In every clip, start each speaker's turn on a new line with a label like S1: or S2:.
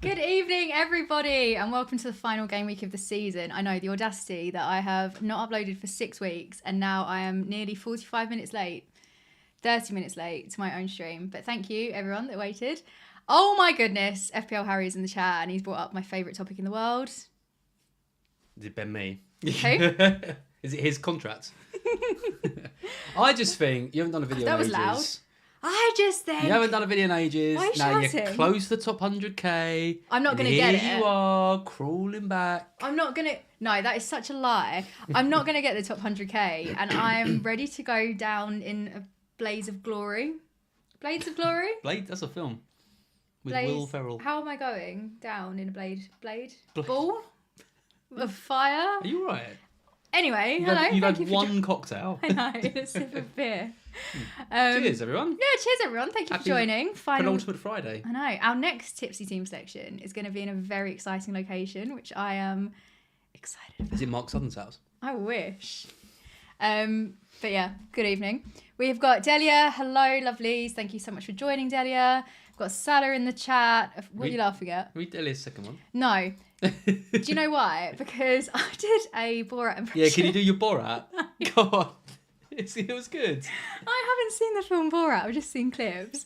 S1: Good evening, everybody, and welcome to the final game week of the season. I know the audacity that I have not uploaded for 6 weeks, and now I am nearly 45 minutes late, 30 minutes late to my own stream. But thank you, everyone that waited. Oh my goodness, FPL Harry's in the chat, and he's brought up my favourite topic in the world.
S2: Is it Ben Me?
S1: Who?
S2: Is it his contract? I just think you haven't done a video
S1: That
S2: in
S1: was
S2: ages.
S1: loud. I just think...
S2: You haven't done a video in ages.
S1: Why are you
S2: Now you're
S1: shouting?
S2: close to the top 100k.
S1: I'm not going to
S2: Here
S1: get it.
S2: you are, crawling back.
S1: I'm not going to... No, that is such a lie. I'm not going to get the top 100k, and I'm ready to go down in a blaze of glory. Blades of Glory?
S2: Blade, that's a film. With
S1: Blaze.
S2: Will Ferrell.
S1: How am I going down in a blade? Ball? Of fire?
S2: Are you alright?
S1: Anyway,
S2: You've
S1: hello.
S2: had, you've
S1: thank
S2: had
S1: you for
S2: one cocktail.
S1: I know, a sip of beer.
S2: Cheers, everyone.
S1: Yeah, cheers, everyone. Thank you
S2: Happy
S1: for joining. Final...
S2: Penultimate Friday.
S1: I know. Our next Tipsy Team section is going to be in a very exciting location, which I am excited about.
S2: Is it Mark Sutton's house?
S1: I wish. But yeah, good evening. We've got Delia. Hello, lovelies. Thank you so much for joining, Delia. We've got Salah in the chat. What are you laughing at?
S2: Read Delia's second one.
S1: No. Do you know why? Because I did a Borat impression.
S2: Yeah, can you do your Borat? Go on. It was good.
S1: I haven't seen the film Borat. I've just seen clips.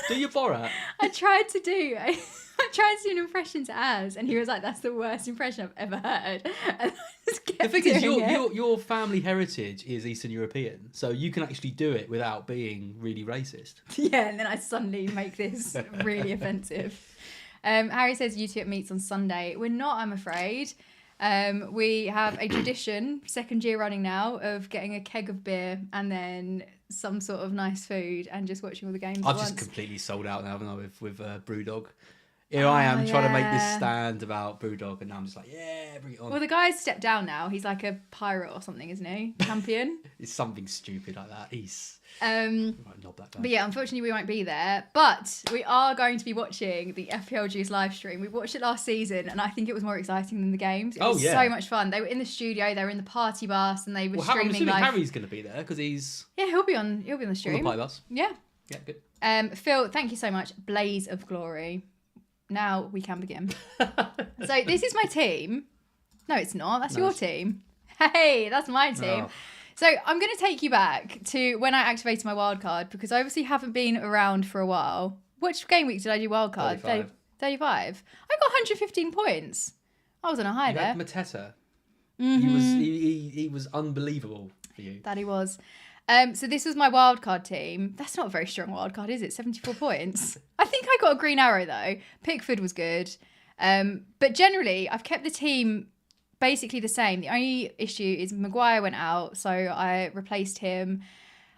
S2: Do your Borat.
S1: I tried to do an impression to Az, and he was like, "That's the worst impression I've ever heard." And I just kept
S2: The thing is,
S1: doing it.
S2: your family heritage is Eastern European, so you can actually do it without being really racist.
S1: Yeah, and then I suddenly make this really offensive. Harry says you two at meets on Sunday. We're not, I'm afraid. We have a tradition, second year running now, of getting a keg of beer and then some sort of nice food and just watching all the games
S2: I've
S1: at once.
S2: just completely sold out now, haven't I, with Brewdog. Here I am trying to make this stand about Brewdog, and now I'm just like, yeah, bring it on.
S1: Well, the guy's stepped down now. He's like a pirate or something, isn't he? Champion.
S2: It's something stupid like that. He's...
S1: Um,
S2: Right, knob that guy.
S1: But yeah, unfortunately we won't be there. But we are going to be watching the FPL Juice live stream. We watched it last season, and I think it was more exciting than the games. It was so much fun. They were in the studio, they were in the party bus, and they were
S2: I'm
S1: streaming
S2: assuming
S1: live.
S2: Harry's going to be there because he's
S1: Yeah, he'll be on the
S2: on the
S1: stream.
S2: pie bus.
S1: Yeah.
S2: Yeah, good.
S1: Phil, thank you so much. Blaze of glory. Now we can begin. So this is my team. No, it's not. That's your team. Hey, that's my team.
S2: Oh.
S1: So I'm going to take you back to when I activated my wildcard, because I obviously haven't been around for a while. Which game week did I do wildcard?
S2: 35.
S1: 35. I got 115 points. I was on a high
S2: You
S1: there.
S2: had Mateta.
S1: Mm-hmm.
S2: He was unbelievable for you.
S1: That he was. So this was my wildcard team. That's not a very strong wildcard, is it? 74 points. I think I got a green arrow though. Pickford was good. But generally, I've kept the team basically the same. The only issue is Maguire went out, so I replaced him.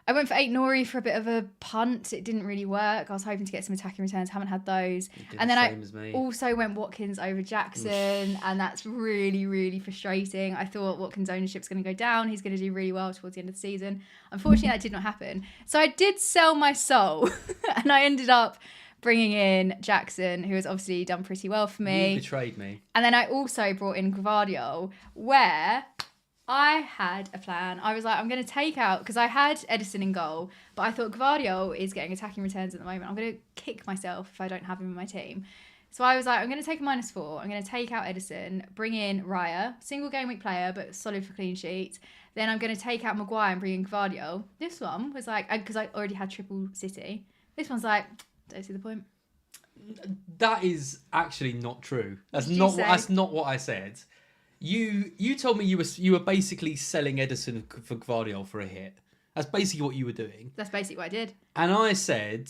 S1: I went for 8 Nori for a bit of a punt. It didn't really work. I was hoping to get some attacking returns. Haven't had those. And then I also went Watkins over Jackson, and that's really, really frustrating. I thought Watkins' ownership's going to go down. He's going to do really well towards the end of the season. Unfortunately, that did not happen. So I did sell my soul, and I ended up bringing in Jackson, who has obviously done pretty well for me.
S2: You betrayed me.
S1: And then I also brought in Gvardiol, where I had a plan. I was like, I'm going to take out, because I had Edison in goal, but I thought Gvardiol is getting attacking returns at the moment. I'm going to kick myself if I don't have him in my team. So I was like, I'm going to take a -4. I'm going to take out Edison, bring in Raya, single game week player, but solid for clean sheet. Then I'm going to take out Maguire and bring in Gvardiol. This one was like, because I already had triple City. This one's like, don't see the point.
S2: That is actually not true. That's
S1: What did you say?
S2: not what I said. You told me you were basically selling Edison for Gvardiol for a hit. That's basically what you were doing.
S1: That's basically what I did.
S2: And I said,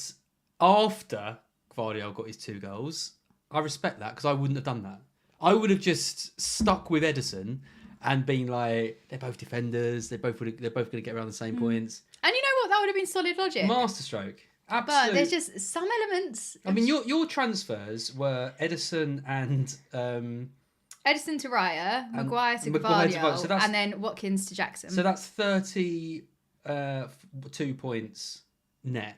S2: after Gvardiol got his 2 goals, I respect that because I wouldn't have done that. I would have just stuck with Edison and been like, they're both defenders. They're both going to get around the same points.
S1: And you know what? That would have been solid logic.
S2: Masterstroke. Absolutely.
S1: But there's just some elements.
S2: I mean, your transfers were Edison and
S1: Edison to Raya, Maguire to
S2: Maguire to
S1: Gvardiol,
S2: Gvardiol, so that's-
S1: and then Watkins to Jackson.
S2: So that's 32 points net.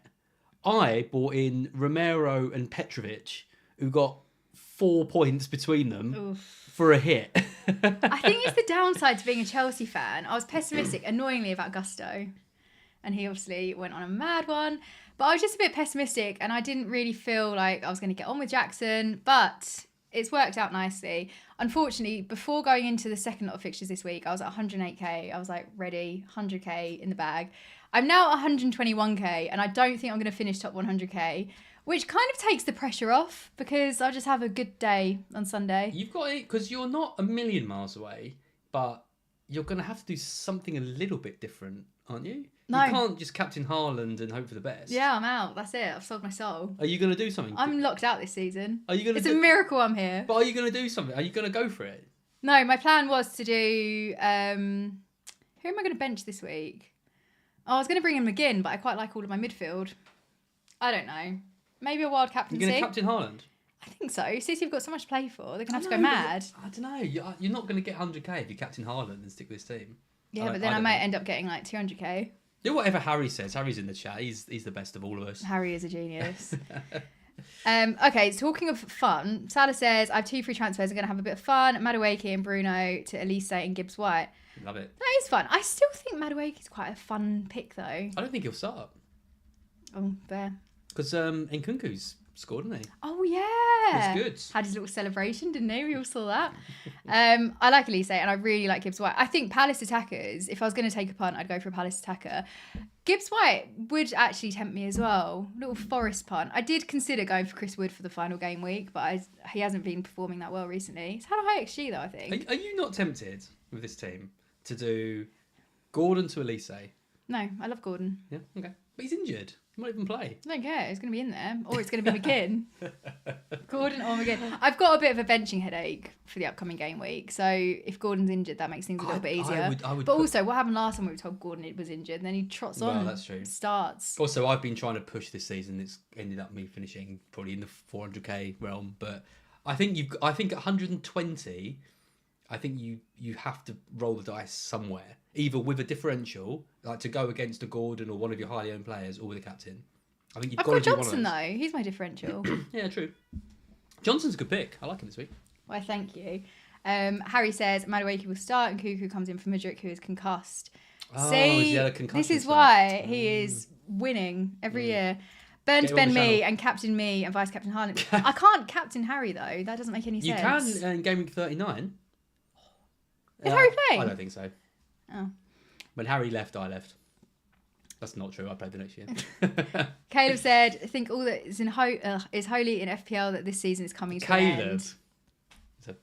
S2: I bought in Romero and Petrovic, who got 4 points between them for a hit.
S1: I think it's the downside to being a Chelsea fan. I was pessimistic, annoyingly, about Gusto. And he obviously went on a mad one. But I was just a bit pessimistic and I didn't really feel like I was going to get on with Jackson, but it's worked out nicely. Unfortunately, before going into the second lot of fixtures this week, I was at 108k. I was like, ready, 100k in the bag. I'm now at 121k and I don't think I'm going to finish top 100k, which kind of takes the pressure off because I'll just have a good day on Sunday.
S2: You've got it, because you're not a million miles away, but you're going to have to do something a little bit different, aren't you?
S1: No.
S2: You can't just captain Haaland and hope for the best.
S1: Yeah, I'm out. That's it. I've sold my soul.
S2: Are you going to do something?
S1: I'm locked out this season.
S2: Are you going to?
S1: It's a miracle I'm here.
S2: But are you going to do something? Are you going to go for it?
S1: No, my plan was to do... who am I going to bench this week? Oh, I was going to bring in McGinn, but I quite like all of my midfield. I don't know. Maybe a wild captaincy.
S2: You're going to captain Haaland?
S1: I think so. City have got so much to play for. They're going to have to go mad.
S2: I don't know. You're not going to get 100k if you captain Haaland and stick with this team.
S1: Yeah, but then I might end up getting like 200k.
S2: Do whatever Harry says. Harry's in the chat. He's the best of all of us.
S1: Harry is a genius. Okay, talking of fun, Salah says, I have 2 free transfers. I'm going to have a bit of fun. Madueke and Bruno to Elise and Gibbs White.
S2: Love it.
S1: That is fun. I still think Madueke is quite a fun pick, though.
S2: I don't think he'll start.
S1: Oh, fair.
S2: Because Nkunku's scored, hasn't he?
S1: Oh, yeah.
S2: It's good.
S1: Had his little celebration, didn't he? We all saw that. I like Elise and I really like Gibbs White. I think Palace attackers, if I was going to take a punt, I'd go for a Palace attacker. Gibbs White would actually tempt me as well. Little Forest punt. I did consider going for Chris Wood for the final game week, but he hasn't been performing that well recently. He's had a high XG, though, I think.
S2: Are you not tempted with this team to do Gordon to Elise?
S1: No, I love Gordon.
S2: Yeah, okay. But he's injured. He might even play.
S1: I don't care. It's going to be in there. Or it's going to be McGinn. Gordon or McGinn. I've got a bit of a benching headache for the upcoming game week. So if Gordon's injured, that makes things a little bit easier. But also, what happened last time we were told Gordon was injured? And then he trots on.
S2: Well, that's true.
S1: Starts.
S2: Also, I've been trying to push this season. It's ended up me finishing probably in the 400k realm. But I think at 120, I think you have to roll the dice somewhere. Either with a differential, like to go against a Gordon or one of your highly owned players, or with a captain. I think you've got to do
S1: Johnson,
S2: one of those.
S1: though. He's my differential.
S2: Yeah, true. Johnson's a good pick. I like him this week.
S1: Why, thank you. Harry says Madueke will start and Cuckoo comes in for Mudryk, who is concussed.
S2: Oh,
S1: See,
S2: a concussion
S1: this is
S2: stuff.
S1: why he is winning every year. Burn to Ben me and captain me and vice captain Haaland. I can't captain Harry, though. That doesn't make any sense.
S2: You can in Gameweek 39.
S1: Is Harry playing?
S2: I don't think so.
S1: Oh.
S2: When Harry left, I left. That's not true. I played the next year.
S1: Caleb said, I think all that is is holy in FPL that this season is coming to an end.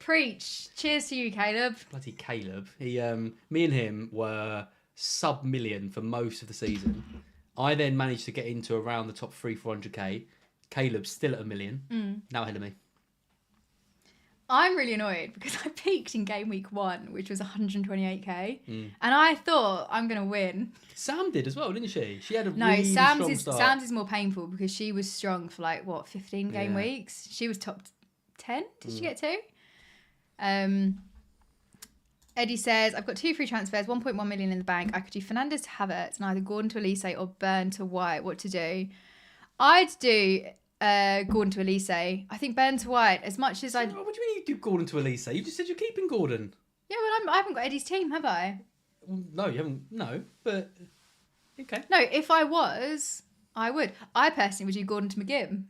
S1: Preach. Cheers to you, Caleb.
S2: Bloody Caleb. He, me and him were sub-million for most of the season. I then managed to get into around the top 400k. Caleb's still at 1 million. Now ahead of me.
S1: I'm really annoyed because I peaked in game week 1, which was 128k, and I thought I'm going to win.
S2: Sam did as well, didn't she? She had a really strong start.
S1: Sam's is more painful because she was strong for 15 game weeks. She was top 10. Did she get 2? Eddie says, I've got 2 free transfers, 1.1 million in the bank. I could do Fernandes to Havertz and either Gordon to Elise or Burn to White. What to do? I'd do Gordon to Elise. I think Burn to White, as much as I...
S2: What do you mean you do Gordon to Elise? You just said you're keeping Gordon.
S1: Yeah, well, I haven't got Eddie's team, have I?
S2: Well, no, you haven't. No, but... Okay.
S1: No, if I was, I would. I personally would do Gordon to McGinn.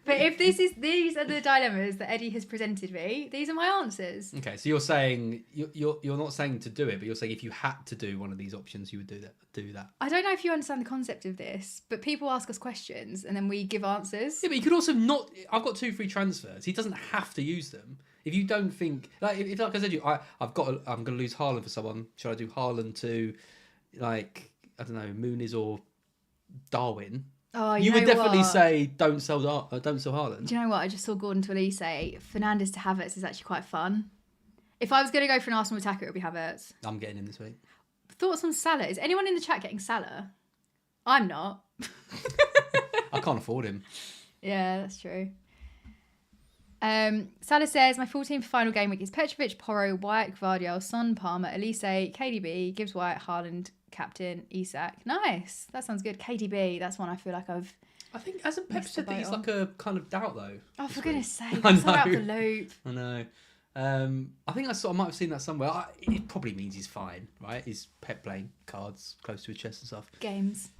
S1: But if these are the dilemmas that Eddie has presented me, these are my answers.
S2: Okay, so you're saying you're not saying to do it, but you're saying if you had to do one of these options, you would do that.
S1: I don't know if you understand the concept of this, but people ask us questions and then we give answers.
S2: Yeah, but you could also not. I've got 2 free transfers. He doesn't have to use them. If you don't think if like I said, I'm going to lose Haaland for someone. Should I do Haaland to I don't know, Muniz or Darwin?
S1: Oh,
S2: you would definitely say don't sell Haaland.
S1: Do you know what? I just saw Gordon to Elise. Fernandes to Havertz is actually quite fun. If I was going to go for an Arsenal attacker, it would be Havertz.
S2: I'm getting him this week.
S1: Thoughts on Salah? Is anyone in the chat getting Salah? I'm not.
S2: I can't afford him.
S1: Yeah, that's true. Salah says, my full team for final game week is Petrovic, Porro, White, Gvardiol, Son, Palmer, Elise, KDB, Gibbs White, Haaland, Captain, Isak. Nice. That sounds good. KDB, that's one I feel like I
S2: think, hasn't Pep said that he's like a kind of doubt though?
S1: Oh, for goodness sake. I'm so out of the loop.
S2: I know. I think I might have seen that somewhere. It probably means he's fine, right? He's Pep playing cards close to his chest and stuff.
S1: Games.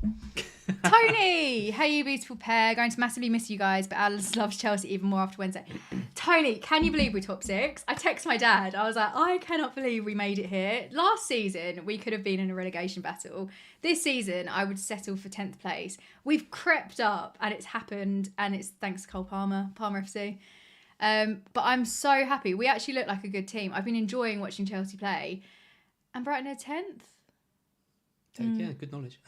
S1: Tony, hey you beautiful pair. Going to massively miss you guys, but Alice loves Chelsea even more after Wednesday. Tony, can you believe we're top 6? I text my dad. I was like, I cannot believe we made it here. Last season, we could have been in a relegation battle. This season, I would settle for 10th place. We've crept up and it's happened, and it's thanks to Cole Palmer FC. But I'm so happy. We actually look like a good team. I've been enjoying watching Chelsea play. And Brighton are 10th.
S2: Yeah, good knowledge.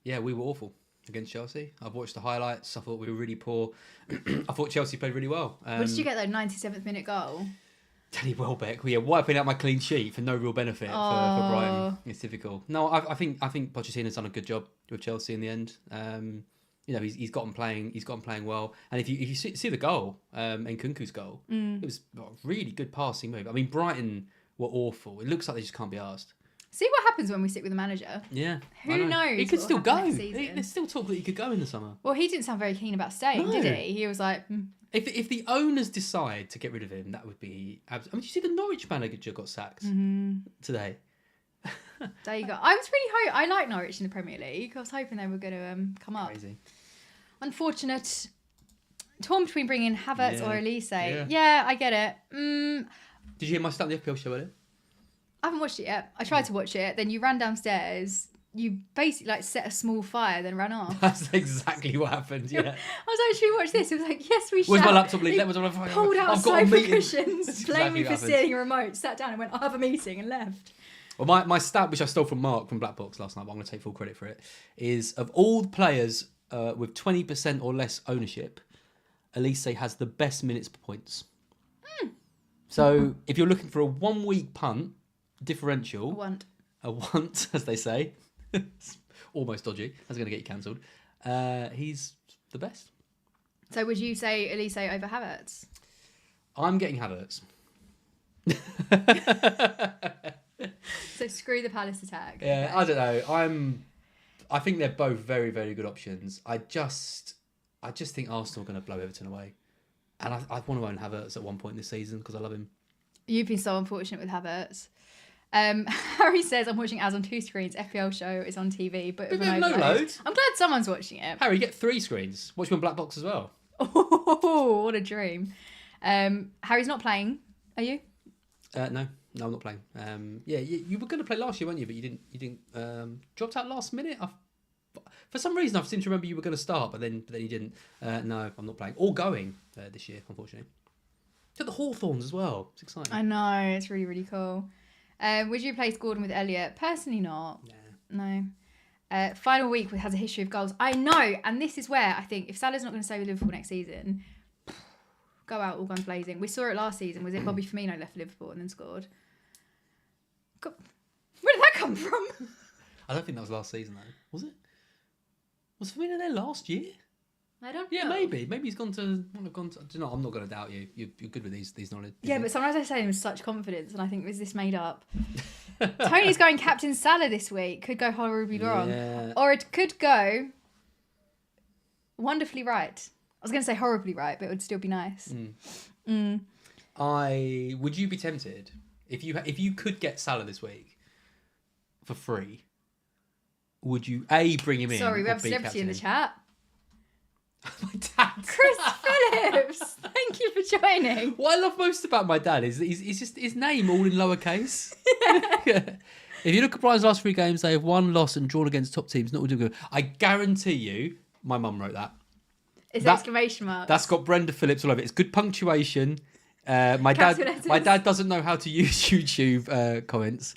S2: Yeah, we were awful against Chelsea. I've watched the highlights. I thought we were really poor. I thought Chelsea played really well.
S1: What did you get, though? 97th minute goal?
S2: Danny Welbeck, wiping out my clean sheet for no real benefit for Brighton. It's difficult. No, I think Pochettino's done a good job with Chelsea in the end. He's got them playing. He's got them playing well. And if you see the goal, Nkunku's goal, it was a really good passing move. I mean, Brighton were awful. It looks like they just can't be asked.
S1: See what happens when we stick with the manager.
S2: Yeah.
S1: Who knows?
S2: He could still go. There's still talk that he could go in the summer.
S1: Well, he didn't sound very keen about staying, did he? He was like...
S2: If the owners decide to get rid of him, that would be... I mean, did you see the Norwich manager got sacked today?
S1: There you go. I was really I like Norwich in the Premier League. I was hoping they were going to come up.
S2: Crazy.
S1: Unfortunate. Torn between bringing Havertz or Elise.
S2: Yeah,
S1: I get it.
S2: Did you hear my stat on the FPL show earlier?
S1: I haven't watched it yet. I tried to watch it. Then you ran downstairs. You basically set a small fire, then ran off.
S2: That's exactly what happened, yeah.
S1: I was like, should we watch this? It was like, yes, we should.
S2: Where's my laptop leak?
S1: Pulled out sofa cushions, blamed me for stealing a remote, sat down and went, I'll have a meeting, and left.
S2: Well, my stat, which I stole from Mark from Black Box last night, but I'm going to take full credit for it, is of all the players with 20% or less ownership, Elise has the best minutes per points. So if you're looking for a 1 week punt, differential, a want, as they say, it's almost dodgy, that's going to get you cancelled, he's the best.
S1: So would you say Elise over Havertz?
S2: I'm getting Havertz.
S1: So screw the Palace attack.
S2: Yeah, okay. I don't know. I think they're both very, very good options. I just think Arsenal are going to blow Everton away. And I want to own Havertz at one point this season because I love him.
S1: You've been so unfortunate with Havertz. Harry says, I'm watching Az on 2 screens. FPL show is on TV, but with an overload. I'm glad someone's watching it.
S2: Harry, get 3 screens. Watch me on Black Box as well.
S1: Oh, what a dream. Harry's not playing, are you?
S2: No, I'm not playing. You were going to play last year, weren't you? But you didn't. Dropped out last minute. For some reason, I seem to remember you were going to start, but then you didn't. No, I'm not playing. Or going this year, unfortunately. Got the Hawthorns as well. It's exciting.
S1: I know, it's really, really cool. Would you replace Gordon with Elliot? Personally, not. No. Final week has a history of goals. I know, and this is where I think if Salah's not going to stay with Liverpool next season, go out all guns blazing. We saw it last season. Was it Bobby Firmino left Liverpool and then scored? God, where did that come from?
S2: I don't think that was last season though. Was it? Was Firmino there last year?
S1: I don't know.
S2: Yeah, maybe he's gone to. Do you know? I'm not going to doubt you. You're good with these knowledge.
S1: Yeah, but sometimes I say them with such confidence, and I think, is this made up? Tony's going Captain Salah this week. Could go horribly wrong, or it could go wonderfully right. I was going to say horribly right, but it would still be nice.
S2: Would you be tempted if you could get Salah this week for free? Would you bring him in?
S1: Sorry, we have a celebrity in the chat.
S2: My dad.
S1: Chris Phillips, thank you for joining.
S2: What I love most about my dad is he's just his name all in lowercase. If you look at Brian's last 3 games, they have won, lost, and drawn against top teams. Not all doing good. I guarantee you, my mum wrote that.
S1: It's exclamation marks.
S2: That's got Brenda Phillips all over it. It's good punctuation. My dad doesn't know how to use YouTube comments.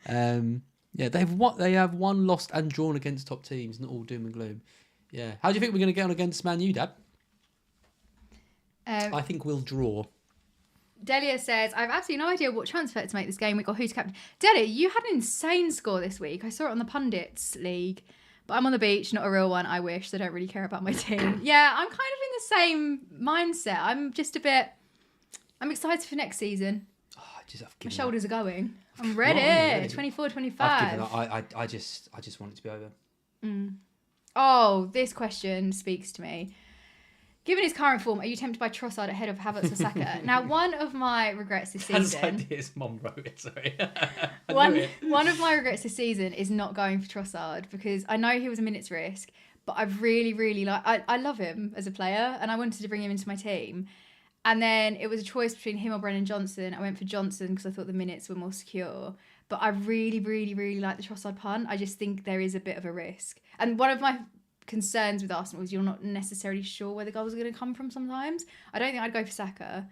S2: They have won, lost, and drawn against top teams. Not all doom and gloom. Yeah. How do you think we're going to get on against Man U, Dad? I think we'll draw.
S1: Delia says, I have absolutely no idea what transfer to make this game week or who's captain. Delia, you had an insane score this week. I saw it on the Pundits League. But I'm on the beach, not a real one, I wish. So I don't really care about my team. Yeah, I'm kind of in the same mindset. I'm just I'm excited for next season. My shoulders are going. I'm ready. 24, 25.
S2: I just want it to be over.
S1: Oh, this question speaks to me. Given his current form, are you tempted by Trossard ahead of Havertz or Saka? Now, one of my regrets this
S2: That's
S1: season...
S2: like his mum wrote it, sorry.
S1: One of my regrets this season is not going for Trossard because I know he was a minute's risk, but I really, really like... I love him as a player and I wanted to bring him into my team. And then it was a choice between him or Brennan Johnson. I went for Johnson because I thought the minutes were more secure. But I really, really, really like the Trossard punt. I just think there is a bit of a risk. And one of my concerns with Arsenal is you're not necessarily sure where the goals are going to come from sometimes. I don't think I'd go for Saka.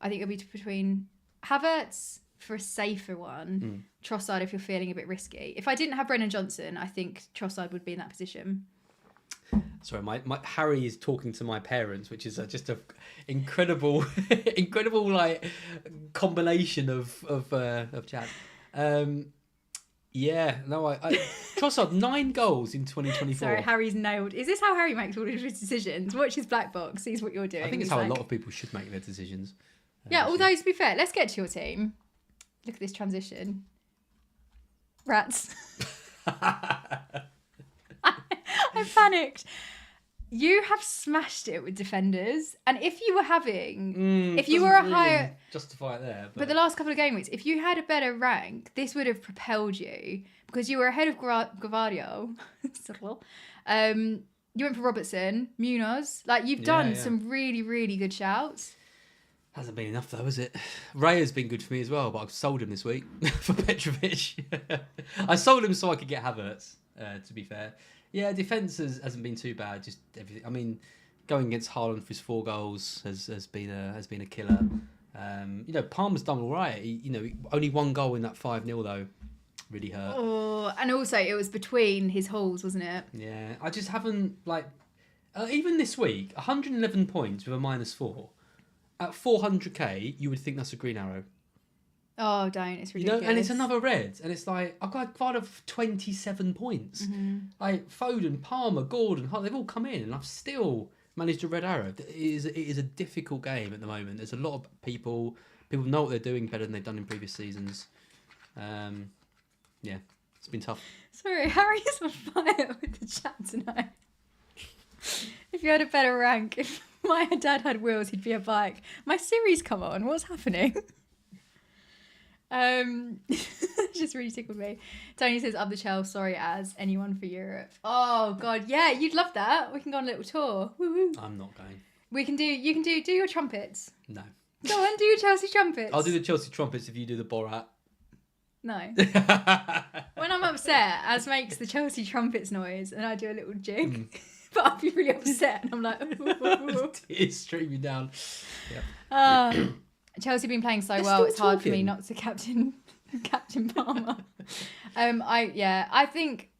S1: I think it'll be between Havertz for a safer one, Trossard if you're feeling a bit risky. If I didn't have Brennan Johnson, I think Trossard would be in that position.
S2: Sorry, my Harry is talking to my parents, which is just a incredible, incredible like combination of chat. Yeah, no, I Trossard 9 goals in 2024.
S1: Sorry, Harry's nailed. Is this how Harry makes all of his decisions? Watch his black box, sees what you're doing.
S2: I think it's how a lot of people should make their decisions.
S1: Yeah, although to be fair, let's get to your team. Look at this transition. Rats. I panicked. You have smashed it with defenders, and if you were having, if you were a higher,
S2: justify it there.
S1: But the last couple of game weeks, if you had a better rank, this would have propelled you because you were ahead of Gavardio. You went for Robertson, Munoz. Like you've done some really, really good shouts.
S2: Hasn't been enough though, has it? Ray has been good for me as well, but I've sold him this week for Petrovic. I sold him so I could get Havertz. To be fair. Yeah, defence hasn't been too bad. Just everything. I mean, going against Haaland for his 4 goals has been a killer. Palmer's done all right. Only 1 goal in that 5-0 though. Really hurt.
S1: Oh, and also it was between his holes, wasn't it?
S2: Yeah, I just haven't even this week, 111 points with a -4. At 400k, you would think that's a green arrow.
S1: Oh, don't. It's ridiculous.
S2: And it's another red. And it's like, I've got quite 27 points. Mm-hmm. Like, Foden, Palmer, Gordon, they've all come in and I've still managed a red arrow. It is a difficult game at the moment. There's a lot of people know what they're doing better than they've done in previous seasons. Yeah, it's been tough.
S1: Sorry, Harry is on fire with the chat tonight. If you had a better rank, if my dad had wheels, he'd be a bike. My Siri's come on. What's happening? Just really tickled me. Tony says, "Up the Chelsea, sorry as anyone for Europe." Oh God, yeah, you'd love that. We can go on a little tour. Woo-woo.
S2: I'm not going.
S1: You can do your trumpets.
S2: No.
S1: Go on, do your Chelsea trumpets.
S2: I'll do the Chelsea trumpets if you do the Borat.
S1: No. When I'm upset, Az makes the Chelsea trumpets noise and I do a little jig. But I'll be really upset and I'm like,
S2: it's streaming down. Yeah.
S1: Chelsea been playing so well, it's hard for me not to captain Palmer. I think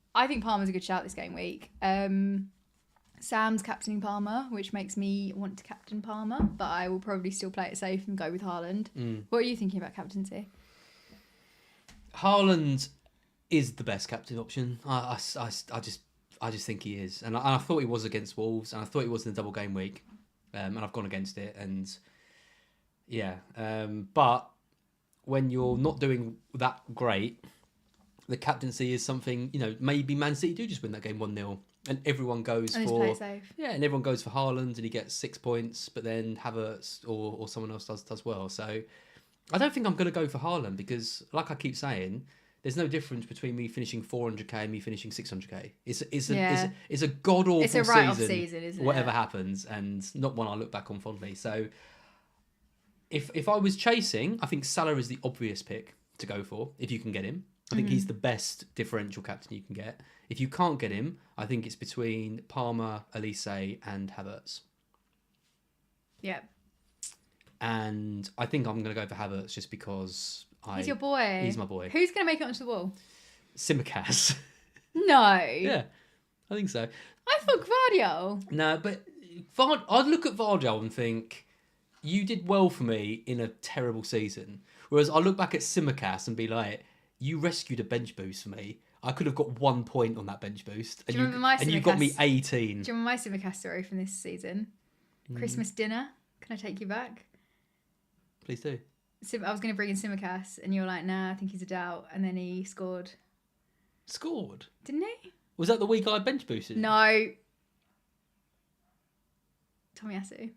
S1: Palmer's a good shout this game week. Sam's captaining Palmer, which makes me want to captain Palmer, but I will probably still play it safe and go with Haaland. What are you thinking about captaincy?
S2: Haaland is the best captain option. I just think he is, and I thought he was against Wolves, and I thought he was in the double game week, and I've gone against it, and yeah, but when you're not doing that great, the captaincy is something, maybe Man City do just win that game 1-0 and everyone goes
S1: and
S2: for
S1: play it safe.
S2: Yeah, and everyone goes for Haaland and he gets 6 points, but then Havertz or someone else does well. So I don't think I'm going to go for Haaland because, like I keep saying, there's no difference between me finishing 400k and me finishing 600k. It's a god awful season.
S1: It's a write-off season, isn't it?
S2: Whatever happens, and not one I look back on fondly. So if I was chasing, I think Salah is the obvious pick to go for if you can get him. I think he's the best differential captain you can get. If you can't get him, I think it's between Palmer, Elise, and Havertz.
S1: Yeah.
S2: And I think I'm going to go for Havertz just because
S1: he's your boy.
S2: He's my boy.
S1: Who's going to make it onto the wall?
S2: Simicast.
S1: No.
S2: Yeah, I think so.
S1: I thought Gvardiol.
S2: No, but I'd look at Vardiol and think, you did well for me in a terrible season. Whereas I look back at Simicast and be like, you rescued a bench boost for me. I could have got 1 point on that bench boost. And you got me 18.
S1: Do you remember my Simicast story from this season? Christmas dinner. Can I take you back?
S2: Please do.
S1: I was going to bring in Simicast and you were like, nah, I think he's a doubt. And then he scored. Tomiyasu.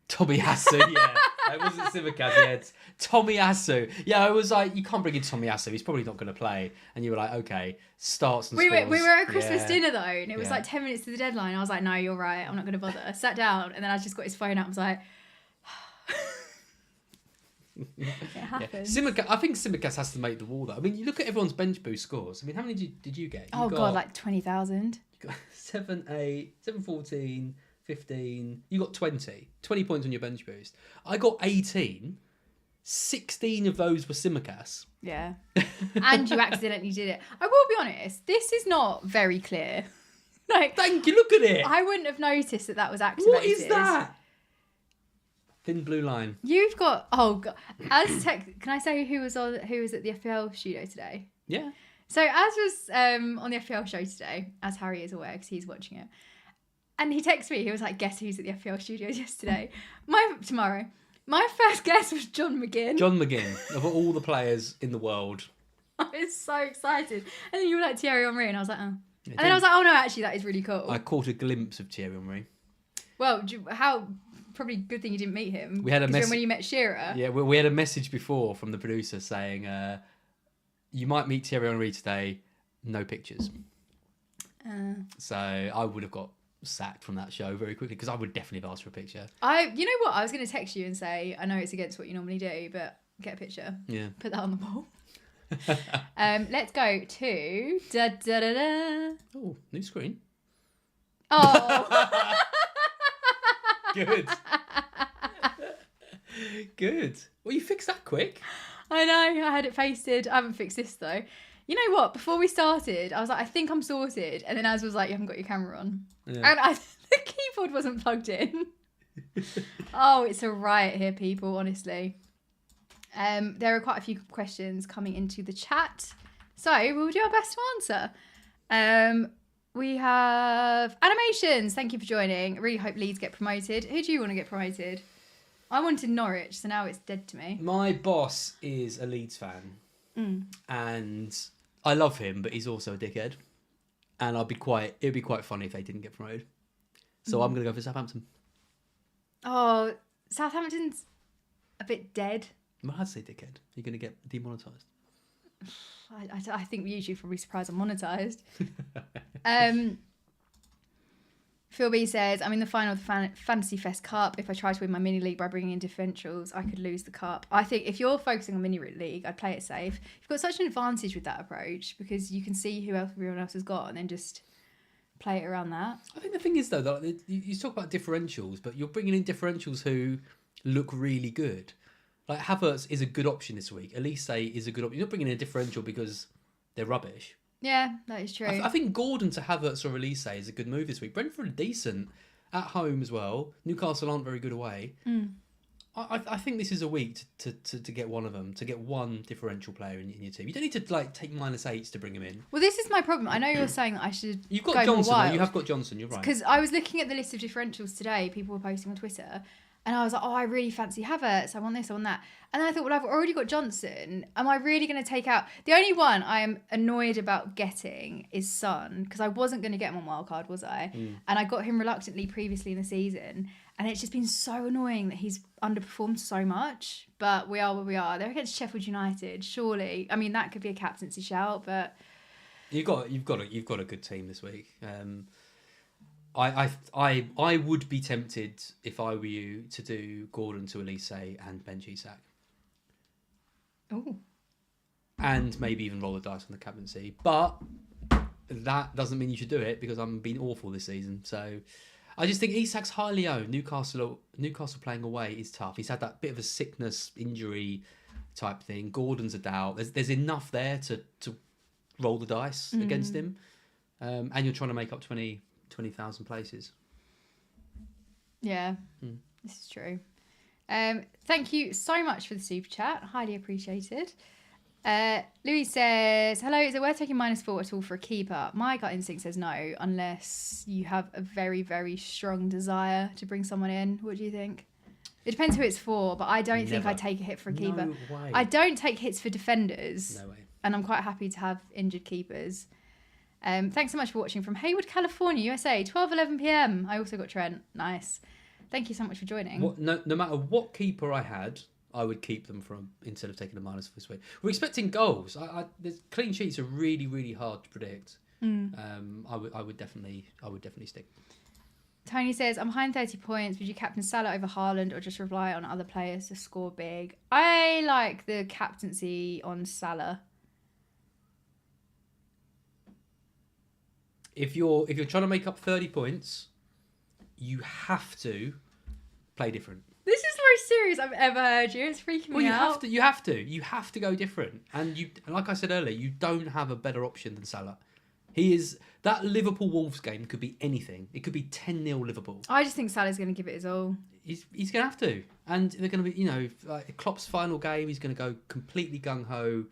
S2: Tomiyasu, yeah. It wasn't Tsimikas, he had Tomiyasu. Yeah, I was like, you can't bring in Tomiyasu. He's probably not going to play. And you were like, okay, starts and
S1: We
S2: scores.
S1: were at Christmas dinner, though, and it was
S2: Yeah.
S1: like 10 minutes to the deadline. I was like, no, you're right. I'm not going to bother. I sat down, and then I just got his phone out. I was like... It happens.
S2: Yeah. I think Tsimikas has to make the wall, though. I mean, you look at everyone's bench boost scores. I mean, how many did you get?
S1: God, like 20,000.
S2: You got 7, 8, 7, 14, 15. You got 20. 20 points on your bench boost. I got 18. 16 of those were Tsimikas.
S1: Yeah. And you accidentally did it. I will be honest, this is not very clear. Like,
S2: thank you, look at it.
S1: I wouldn't have noticed that was activated.
S2: What is that? Thin blue line.
S1: You've got can I say who was at the FPL studio today?
S2: Yeah.
S1: So as was on the FPL show today, as Harry is aware because he's watching it, and he texted me. He was like, "Guess who's at the FPL studios yesterday? Tomorrow." My first guess was John McGinn.
S2: John McGinn, of all the players in the world.
S1: I was so excited, and then you were like Thierry Henry, and I was like, "Oh." And then I was like, "Oh no, actually, that is really cool."
S2: I caught a glimpse of Thierry Henry.
S1: Well, probably good thing you didn't meet him.
S2: We had a message
S1: when you met Shearer.
S2: Yeah, we had a message before from the producer saying, "You might meet Thierry Henry today. No pictures." So I would have got sacked from that show very quickly because I would definitely have asked for a picture.
S1: You know what? I was going to text you and say, I know it's against what you normally do, but get a picture.
S2: Yeah.
S1: Put that on the wall. Let's go to
S2: Oh, new screen.
S1: Oh.
S2: Good. Good. Well, you fixed that quick.
S1: I know. I had it pasted. I haven't fixed this though. You know what? Before we started, I was like, I think I'm sorted. And then Az was like, you haven't got your camera on.
S2: Yeah.
S1: And the keyboard wasn't plugged in. Oh, it's a riot here, people, honestly. There are quite a few questions coming into the chat. So we'll do our best to answer. We have animations. Thank you for joining. I really hope Leeds get promoted. Who do you want to get promoted? I wanted Norwich, so now it's dead to me.
S2: My boss is a Leeds fan. And I love him, but he's also a dickhead. And it'd be quite funny if they didn't get promoted. So I'm going to go for Southampton.
S1: Oh, Southampton's a bit dead.
S2: Well, I'd say dickhead. You're going to get demonetised.
S1: I think we usually probably surprised I'm monetised. Phil B says, I'm in the final of the Fantasy Fest Cup. If I try to win my mini league by bringing in differentials, I could lose the cup. I think if you're focusing on mini league, I'd play it safe. You've got such an advantage with that approach because you can see who everyone else has got and then just play it around that. I
S2: think the thing is, though, that you talk about differentials, but you're bringing in differentials who look really good. Like Havertz is a good option this week. Elise is a good option. You're not bringing in a differential because they're rubbish.
S1: Yeah, that is true.
S2: I think Gordon to Havertz or Elise is a good move this week. Brentford are decent at home as well. Newcastle aren't very good away. I think this is a week to get one of them, to get one differential player in your team. You don't need to take -8s to bring him in.
S1: Well, this is my problem. I know you're saying that I should.
S2: You've got Johnson. You have got Johnson. You're right.
S1: Because I was looking at the list of differentials today. People were posting on Twitter. And I was like, oh, I really fancy Havertz. I want this, I want that. And then I thought, well, I've already got Johnson. Am I really going to take out... The only one I am annoyed about getting is Son, because I wasn't going to get him on Wildcard, was I? And I got him reluctantly previously in the season. And it's just been so annoying that he's underperformed so much. But we are where we are. They're against Sheffield United, surely. I mean, that could be a captaincy shout, but...
S2: You've got a good team this week. I would be tempted, if I were you, to do Gordon to Elise and bench Isak.
S1: Oh.
S2: And maybe even roll the dice on the captaincy. But that doesn't mean you should do it because I'm being awful this season. So I just think Isak's highly owned. Newcastle playing away is tough. He's had that bit of a sickness, injury type thing. Gordon's a doubt. There's enough there to roll the dice against him. And you're trying to make up 20,000 places.
S1: Yeah, this is true. Thank you so much for the super chat. Highly appreciated. Louis says, hello, is it worth taking -4 at all for a keeper? My gut instinct says no, unless you have a very, very strong desire to bring someone in. What do you think? It depends who it's for, but I don't think I'd take a hit for a keeper.
S2: No way.
S1: I don't take hits for defenders.
S2: No way.
S1: And I'm quite happy to have injured keepers. Thanks so much for watching from Hayward, California, USA, 12:11 p.m. I also got Trent. Nice. Thank you so much for joining.
S2: No matter what keeper I had, I would keep them from instead of taking a minus this week. We're expecting goals. The clean sheets are really, really hard to predict. I would definitely stick.
S1: Tony says, I'm behind 30 points. Would you captain Salah over Haaland or just rely on other players to score big? I like the captaincy on Salah.
S2: If you're trying to make up 30 points, you have to play different.
S1: This is the most serious I've ever heard you. It's freaking me out.
S2: You have to go different. And like I said earlier, you don't have a better option than Salah. He is that Liverpool Wolves game could be anything. It could be 10-0 Liverpool.
S1: I just think Salah's going to give it his all.
S2: He's going to have to, and they're going to be like Klopp's final game. He's going to go completely gung ho.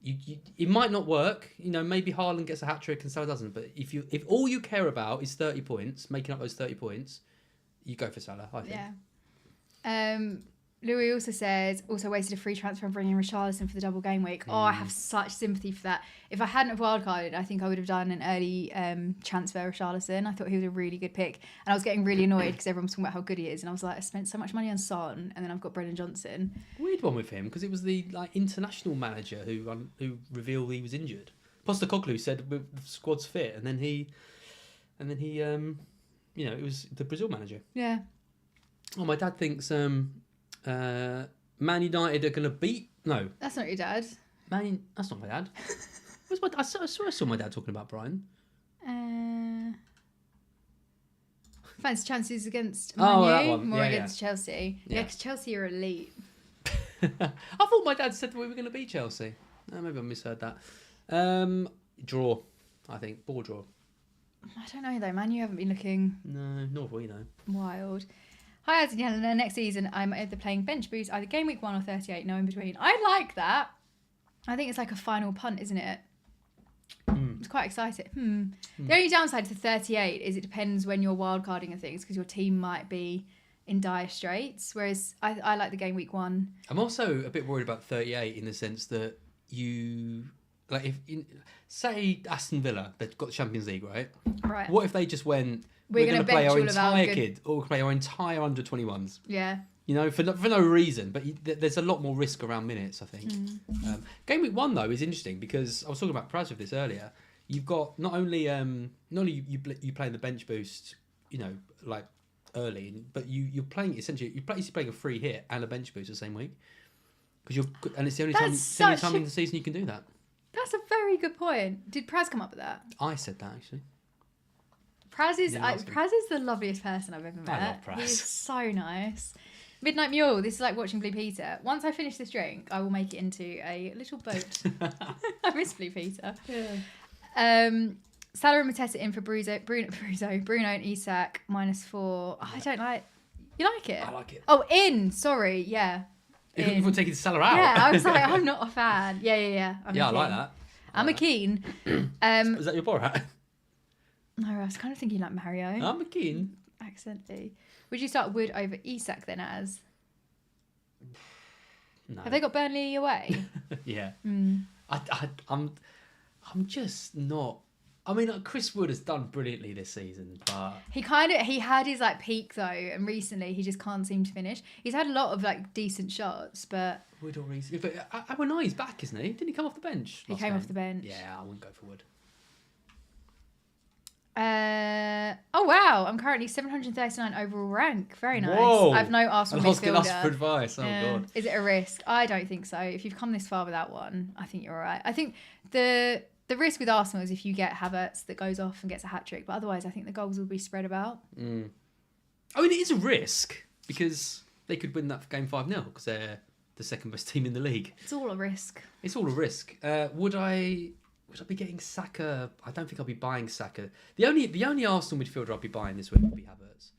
S2: It might not work. Maybe Haaland gets a hat trick and Salah doesn't. But if all you care about is 30 points, making up those 30 points, you go for Salah. I think.
S1: Yeah. Louis also says, also wasted a free transfer and bringing Richarlison for the double game week. Oh, I have such sympathy for that. If I hadn't have wildcarded, I think I would have done an early transfer Richarlison. I thought he was a really good pick. And I was getting really annoyed because everyone was talking about how good he is. And I was like, I spent so much money on Son and then I've got Brendan Johnson.
S2: Weird one with him because it was the international manager who revealed he was injured. Postecoglou said the squad's fit and then he it was the Brazil manager.
S1: Yeah.
S2: Oh, my dad thinks Man United are going to beat... No.
S1: That's not your dad.
S2: That's not my dad. I saw my dad talking about Brian.
S1: Fancy chances against Man U,
S2: that one.
S1: more against Chelsea.
S2: Yeah,
S1: because Chelsea are elite.
S2: I thought my dad said we were going to beat Chelsea. Maybe I misheard that. Draw, I think. Ball draw.
S1: I don't know, though. Man U haven't been looking...
S2: No, nor have we, though.
S1: Wild. Hi, Az and Helena. Next season, I'm either playing bench boost, either game week 1 or 38, no in between. I like that. I think it's like a final punt, isn't it? It's quite exciting. The only downside to 38 is it depends when you're wildcarding and things because your team might be in dire straits. Whereas I like the game week 1.
S2: I'm also a bit worried about 38 in the sense that say Aston Villa, they've got the Champions League, right?
S1: Right.
S2: What if they just went... We're going to play our entire kid, or play our entire under-21s.
S1: Yeah.
S2: For no reason, but there's a lot more risk around minutes, I think. Game week 1 though is interesting because I was talking about Praz with this earlier. You've got not only you play the bench boost, like early, but you're playing essentially you're playing a free hit and a bench boost the same week because it's the only time in the season you can do that.
S1: That's a very good point. Did Praz come up with that?
S2: I said that actually.
S1: Praz is the loveliest person I've ever met.
S2: I love Praz.
S1: He's so nice. Midnight Mule, this is like watching Blue Peter. Once I finish this drink, I will make it into a little boat. I miss Blue Peter. Yeah. Salah and Mateta in for Bruno and Isak -4. Oh, I don't like... You like it?
S2: I like it.
S1: Oh, sorry, yeah.
S2: If we're taking Salah out.
S1: Yeah, I was like, I'm not a fan. Yeah.
S2: I like that.
S1: I'm a keen.
S2: Is that your Borat?
S1: No, I was kind of thinking like Mario.
S2: I'm a keen.
S1: Accidentally. Would you start Wood over Isak then, Az?
S2: No.
S1: Have they got Burnley away?
S2: Yeah. I'm just not... I mean, Chris Wood has done brilliantly this season, but... He
S1: had his peak though, and recently he just can't seem to finish. He's had a lot of decent shots, but... Wood or Reece.
S2: But Awenai's back, isn't he? Didn't he come off the bench?
S1: He came off the bench.
S2: Yeah, I wouldn't go for Wood.
S1: Oh wow! I'm currently 739 overall rank. Very nice.
S2: Whoa.
S1: I've no Arsenal midfielder.
S2: I was going to ask for advice. Oh god.
S1: Is it a risk? I don't think so. If you've come this far without one, I think you're all right. I think the risk with Arsenal is if you get Havertz that goes off and gets a hat trick, but otherwise, I think the goals will be spread about.
S2: I mean, it is a risk because they could win that game 5-0 because they're the second best team in the league.
S1: It's all a risk.
S2: It's all a risk. Would I be getting Saka? I don't think I'll be buying Saka. The only Arsenal midfielder I'll be buying this week would be Havertz,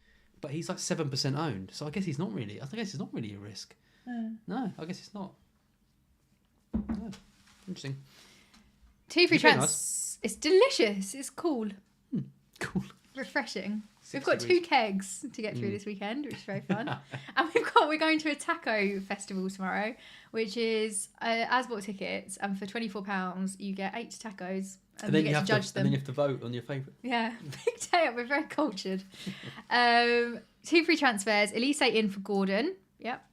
S2: but he's 7% owned, so I guess he's not really. I guess it's not really a risk. No, I guess it's not. No. Interesting.
S1: 2 free transfers. Nice. It's delicious. It's cool.
S2: Cool.
S1: Refreshing. We've got 2 kegs to get through this weekend, which is very fun. And we're going to a taco festival tomorrow, which is Az bought tickets, and for £24 you get 8 tacos, and then you get to judge them.
S2: And then you have to vote on your favourite.
S1: Yeah, big day up. We're very cultured. 2 free transfers. Elise in for Gordon. Yep.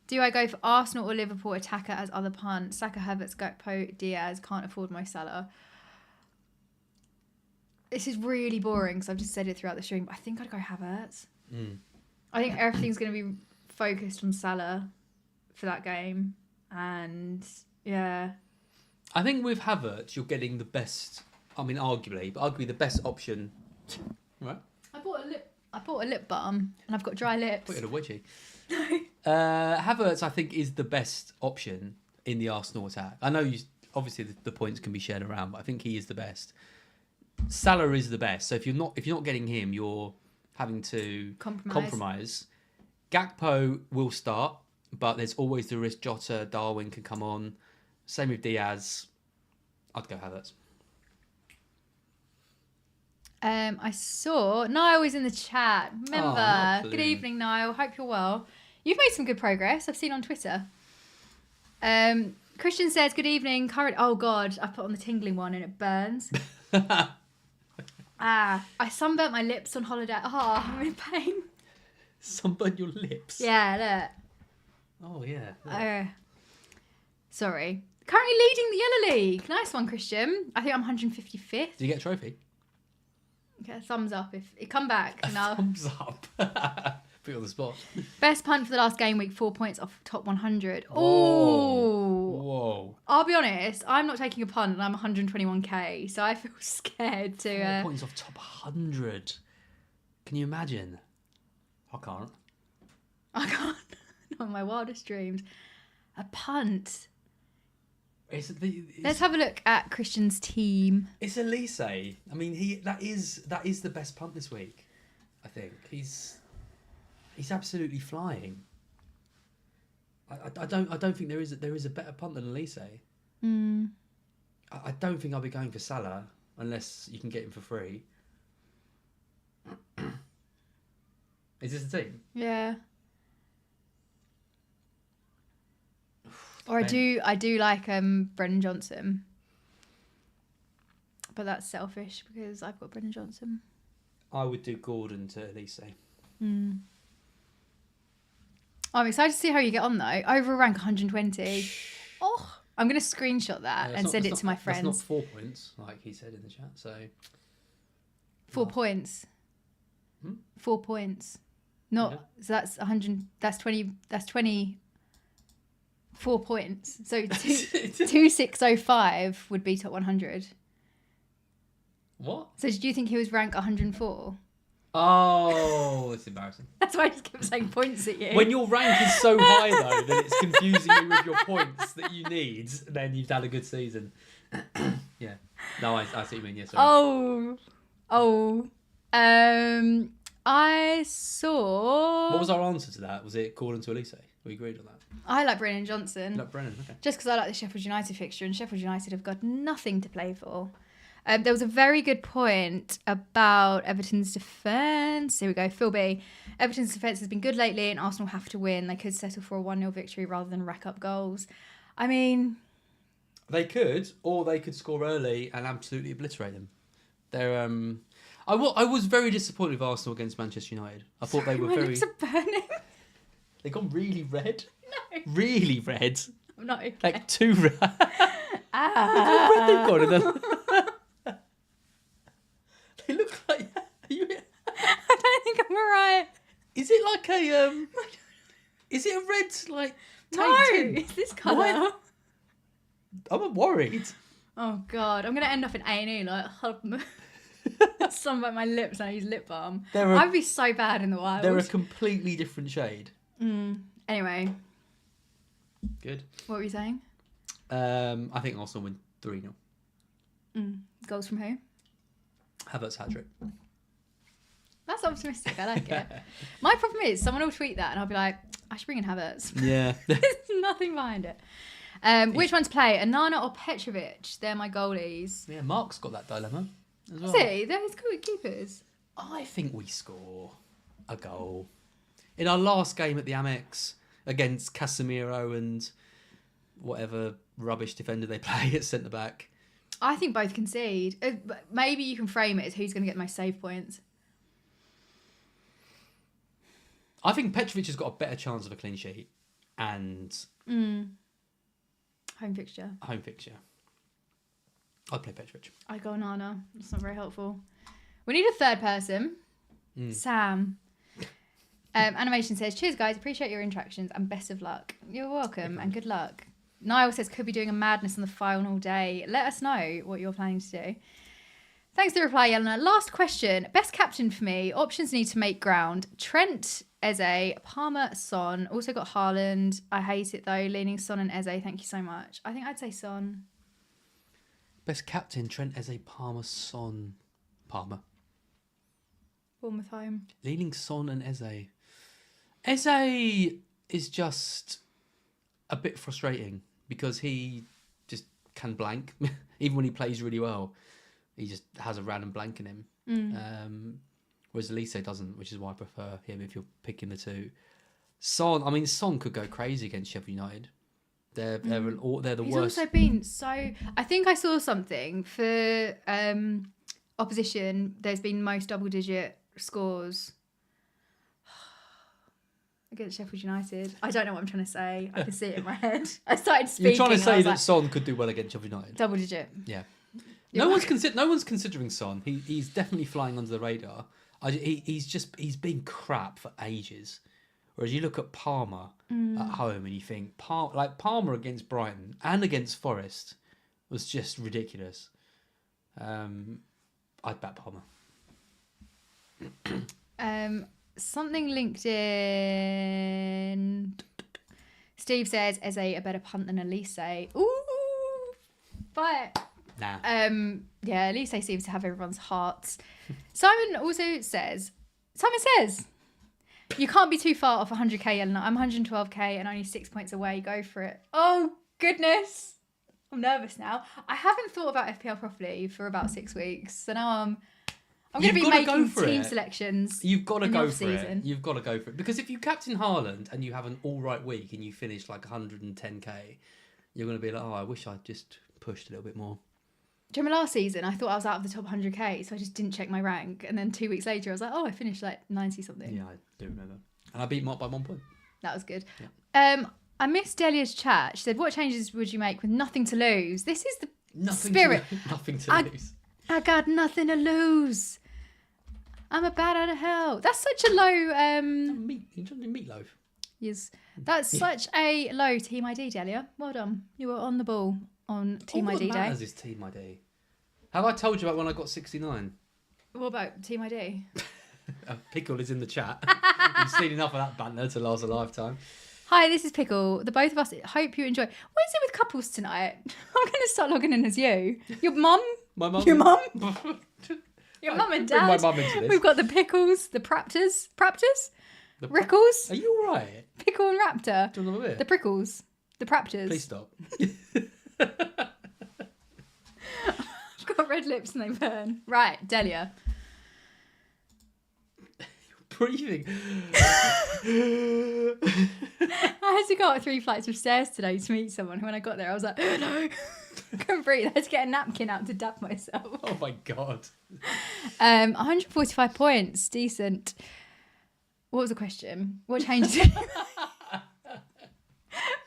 S1: Do I go for Arsenal or Liverpool attacker as other punt? Saka, Havertz, Gakpo, Diaz. Can't afford my Salah. This is really boring because I've just said it throughout the stream. But I think I'd go Havertz. I think everything's going to be focused on Salah for that game. And, yeah.
S2: I think with Havertz, you're getting the best, arguably the best option. Right?
S1: I bought a lip balm and I've got dry lips.
S2: Put it in a wedgie. Havertz, I think, is the best option in the Arsenal attack. I know obviously the points can be shared around, but I think he is the best. Salah is the best. So if you're not getting him, you're having to compromise. Gakpo will start, but there's always the risk Jota, Darwin can come on. Same with Diaz. I'd go Havertz.
S1: I saw Niall was in the chat. Remember? Good evening, Niall. Hope you're well. You've made some good progress. I've seen on Twitter. Christian says, good evening. Oh, God. I put on the tingling one and it burns. I sunburnt my lips on holiday. Oh, I'm in pain.
S2: Sunburnt your lips?
S1: Yeah,
S2: look. Oh, yeah.
S1: Sorry. Currently leading the Yellow League. Nice one, Christian. I think I'm 155th.
S2: Did you get a trophy?
S1: Okay, thumbs up if it come back.
S2: Thumbs up. Put you on the spot.
S1: Best punt for the last game week, 4 points off top 100.
S2: Oh. Whoa.
S1: I'll be honest, I'm not taking a punt and I'm 121k, so I feel scared to...
S2: 4 points off top 100. Can you imagine? I can't.
S1: Not in my wildest dreams. A punt. Let's have a look at Christian's team.
S2: It's Elise. I mean, that is the best punt this week. I think he's absolutely flying. I don't think there is a better punt than Elise. I don't think I'll be going for Salah unless you can get him for free. Is this the team?
S1: Yeah. Or I do like Brendan Johnson. But that's selfish because I've got Brendan Johnson.
S2: I would do Gordon to Elise.
S1: I'm excited to see how you get on though. Over rank 120. Oh, I'm going to screenshot that and send it to my friends.
S2: That's not 4 points, like he said in the chat. So
S1: 4 points. 4 points. Not so that's 100. That's 20. That's 20. 4 points. So 2605 would be top 100.
S2: What?
S1: So did you think he was rank 104?
S2: Oh, that's embarrassing.
S1: That's why I just kept saying points at you.
S2: When your rank is so high though that it's confusing you with your points that you need, then you've had a good season. Yeah. No, I see what you mean. Yes.
S1: Yeah, I saw.
S2: What was our answer to that? Was it Gordon to Elise? We agreed on that.
S1: I like Brennan Johnson.
S2: You like Brennan, okay.
S1: Just because I like the Sheffield United fixture, and Sheffield United have got nothing to play for. There was a very good point about Everton's defence. Here we go, Phil B. Everton's defence has been good lately and Arsenal have to win. They could settle for a 1-0 victory rather than rack up goals. I mean...
S2: They could, or they could score early and absolutely obliterate them. They're... I was very disappointed with Arsenal against Manchester United. I thought they were
S1: my
S2: very...
S1: lips are burning.
S2: They gone really red?
S1: No.
S2: Really red?
S1: I'm not okay.
S2: Like too red. Look how red they've got in them. They look like...
S1: I don't think I'm alright.
S2: Is it like a... Is it a red, like...
S1: No,
S2: tint?
S1: it's this colour.
S2: I'm worried.
S1: Oh, God. I'm going to end up in A&E, like... Some about my lips and I use lip balm. I'd be so bad in the wild.
S2: They're a completely different shade.
S1: Anyway.
S2: Good.
S1: What were you saying?
S2: I think Arsenal win 3-0.
S1: Goals from who?
S2: Havertz hat-trick.
S1: That's optimistic. I like it. My problem is someone will tweet that and I'll be like, I should bring in Havertz.
S2: Yeah.
S1: There's nothing behind it. Which one to play? Anana or Petrovic? They're my goalies.
S2: Yeah, Mark's got that dilemma as well.
S1: See, they're his good keepers.
S2: I think we score a goal. In our last game at the Amex against Casemiro and whatever rubbish defender they play at centre-back.
S1: I think both concede. Maybe you can frame it as who's going to get the most save points.
S2: I think Petrovic has got a better chance of a clean sheet and
S1: Home fixture.
S2: home fixture. I'd play Petrovic.
S1: I go Nana. That's not very helpful. We need a third person. Sam. Animation says, cheers guys, appreciate your interactions and best of luck. You're welcome and good luck. Niall says, could be doing a madness on the final day. Let us know what you're planning to do. Thanks for the reply, Yelena. Last question. Best captain for me. Options need to make ground. Trent, Eze, Palmer, Son. Also got Haaland. I hate it though. Leaning Son and Eze. Thank you so much. I think I'd say Son.
S2: Best captain, Trent, Eze, Palmer, Son. Palmer.
S1: Bournemouth home.
S2: Leaning Son and Eze. Eze is just a bit frustrating because he just can blank. Even when he plays really well, he just has a random blank in him. Whereas Elise doesn't, which is why I prefer him if you're picking the two. Son, Son could go crazy against Sheffield United. They're the
S1: He's
S2: worst.
S1: also been so... I think I saw something for opposition. There's been most double-digit scores against Sheffield United. I don't know what I'm trying to say. I can see it in my head. I started speaking.
S2: You're trying to say that Son could do well against Sheffield United?
S1: Double digit.
S2: Yeah. No one's considering Son. He's definitely flying under the radar. He's been crap for ages. Whereas you look at Palmer at home and you think Palmer against Brighton and against Forest was just ridiculous. I'd back Palmer.
S1: Something LinkedIn. Steve says, Eze a better punt than Elise. Ooh, but
S2: Nah.
S1: yeah, Elise seems to have everyone's hearts. Simon says, you can't be too far off 100k, Eleanor. I'm 112k and only 6 points away. Go for it. Oh goodness, I'm nervous now. I haven't thought about FPL properly for about 6 weeks, so now I'm going to be making team selections.
S2: You've got to go for it. You've got to go for it. Because if you captain Haaland and you have an all right week and you finish like 110k, you're going to be like, oh, I wish I'd just pushed a little bit more.
S1: Do you remember last season? I thought I was out of the top 100k, so I just didn't check my rank. And then 2 weeks later, I was like, oh, I finished like 90 something.
S2: Yeah, I do remember. And I beat Mark by 1 point.
S1: That was good.
S2: Yeah.
S1: I missed Delia's chat. She said, what changes would you make with nothing to lose? This is the spirit.
S2: Nothing to lose.
S1: I got nothing to lose. I'm a bat out of hell. That's such a low...
S2: You don't do meatloaf.
S1: Yes. That's such a low team ID, Delia. Well done. You were on the ball on team ID day.
S2: All that matters is team ID. Have I told you about when I got 69?
S1: What about team ID?
S2: Pickle is in the chat. You've seen enough of that banter to last a lifetime.
S1: Hi, this is Pickle. The both of us hope you enjoy. What is it with couples tonight? I'm going to start logging in as you. Your mum?
S2: My mum.
S1: Your mum? Your mum and dad.
S2: Bring my mum into this.
S1: We've got the Pickles, the Raptors. The Rickles.
S2: Are you alright?
S1: Pickle and Raptor.
S2: Do you want a bit?
S1: The Prickles. The Raptors.
S2: Please stop.
S1: I've got red lips and they burn. Right, Delia.
S2: Breathing.
S1: I had to go up 3 flights of stairs today to meet someone. When I got there, I was like, no, I couldn't breathe. I had to get a napkin out to dab myself.
S2: Oh my God.
S1: 145 points. Decent. What was the question? What changes?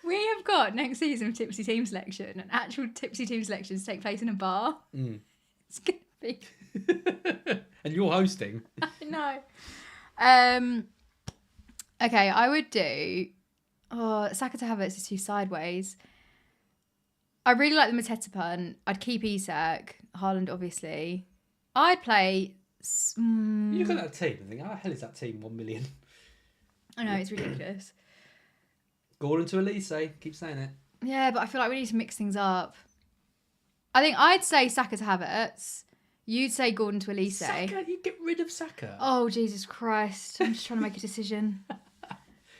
S1: We have got next season Tipsy Team Selection, and actual Tipsy Team Selections take place in a bar. It's going to be...
S2: And you're hosting.
S1: I know. Okay, I would do... Oh, Saka to Havertz is too sideways. I really like the Mateta punt. I'd keep Isak. Haaland, obviously. I'd play...
S2: You look at that team and think, how the hell is that team 1 million?
S1: I know, it's ridiculous.
S2: Gordon to Elise, keep saying it.
S1: Yeah, but I feel like we need to mix things up. I think I'd say Saka to Havertz. You'd say Gordon to Elise.
S2: Saka? You get rid of Saka?
S1: Oh, Jesus Christ. I'm just trying to make a decision.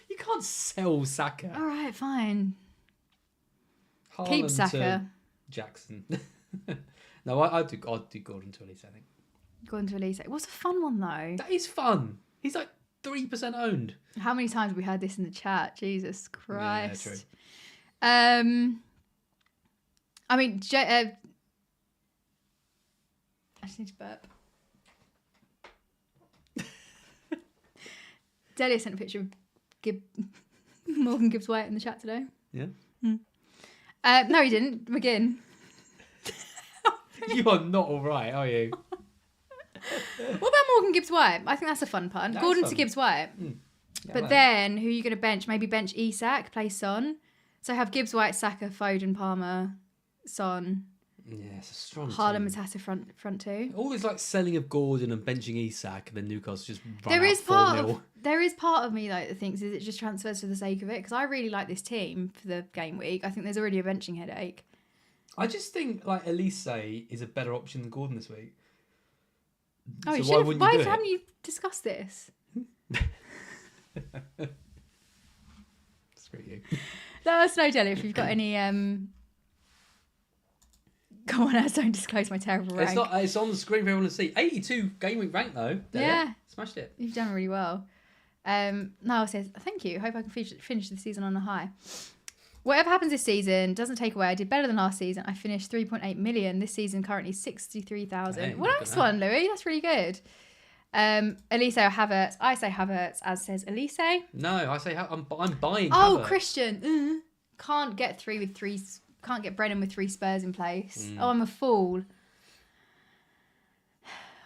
S2: You can't sell Saka.
S1: All right, fine.
S2: Haaland
S1: Keep Saka.
S2: to Jackson. No, I'd do Gordon to Elise, I think.
S1: Gordon to Elise. What's a fun one, though?
S2: That is fun. He's like 3% owned.
S1: How many times have we heard this in the chat? Jesus Christ.
S2: Yeah, true.
S1: I mean, I just need to burp. Delia sent a picture of Morgan Gibbs-White in the chat today.
S2: Yeah.
S1: No, he didn't. McGinn.
S2: You are not all right, are you?
S1: What about Morgan Gibbs-White? I think that's a fun pun.
S2: That's
S1: Gordon
S2: fun.
S1: to Gibbs-White.
S2: Yeah,
S1: But then, who are you going to bench? Maybe bench Isak, play Son. So have Gibbs-White, Saka, Foden, Palmer, Son,
S2: Yeah, it's a strong
S1: Haaland,
S2: team.
S1: Matata front two.
S2: All this like selling of Gordon and benching Isak, and then Newcastle just run
S1: There
S2: out
S1: is
S2: 4-0.
S1: there is part of me though that thinks is it just transfers for the sake of it, because I really like this team for the game week. I think there's already a benching headache.
S2: I just think like Elise is a better option than Gordon this week.
S1: Oh,
S2: So
S1: you
S2: why
S1: should have.
S2: wouldn't
S1: Why
S2: you do it?
S1: haven't you discussed this?
S2: Screw you.
S1: Let us know, Jelly, if you've got any. Go on, Az, don't disclose my terrible rank.
S2: It's on the screen for everyone to see. 82 game week rank though.
S1: Yeah.
S2: Smashed it.
S1: You've done really well. Niall says, thank you. Hope I can finish the season on a high. Whatever happens this season doesn't take away. I did better than last season. I finished 3.8 million. This season currently 63,000.
S2: Hey,
S1: Well,
S2: look
S1: nice
S2: at
S1: one, Louis. That's really good. Elise or Havertz. I say Havertz, as says Elise.
S2: No, I say I'm buying.
S1: Oh,
S2: Havertz.
S1: Christian. Can't get Can't get Brennan with 3 Spurs in place. Oh, I'm a fool.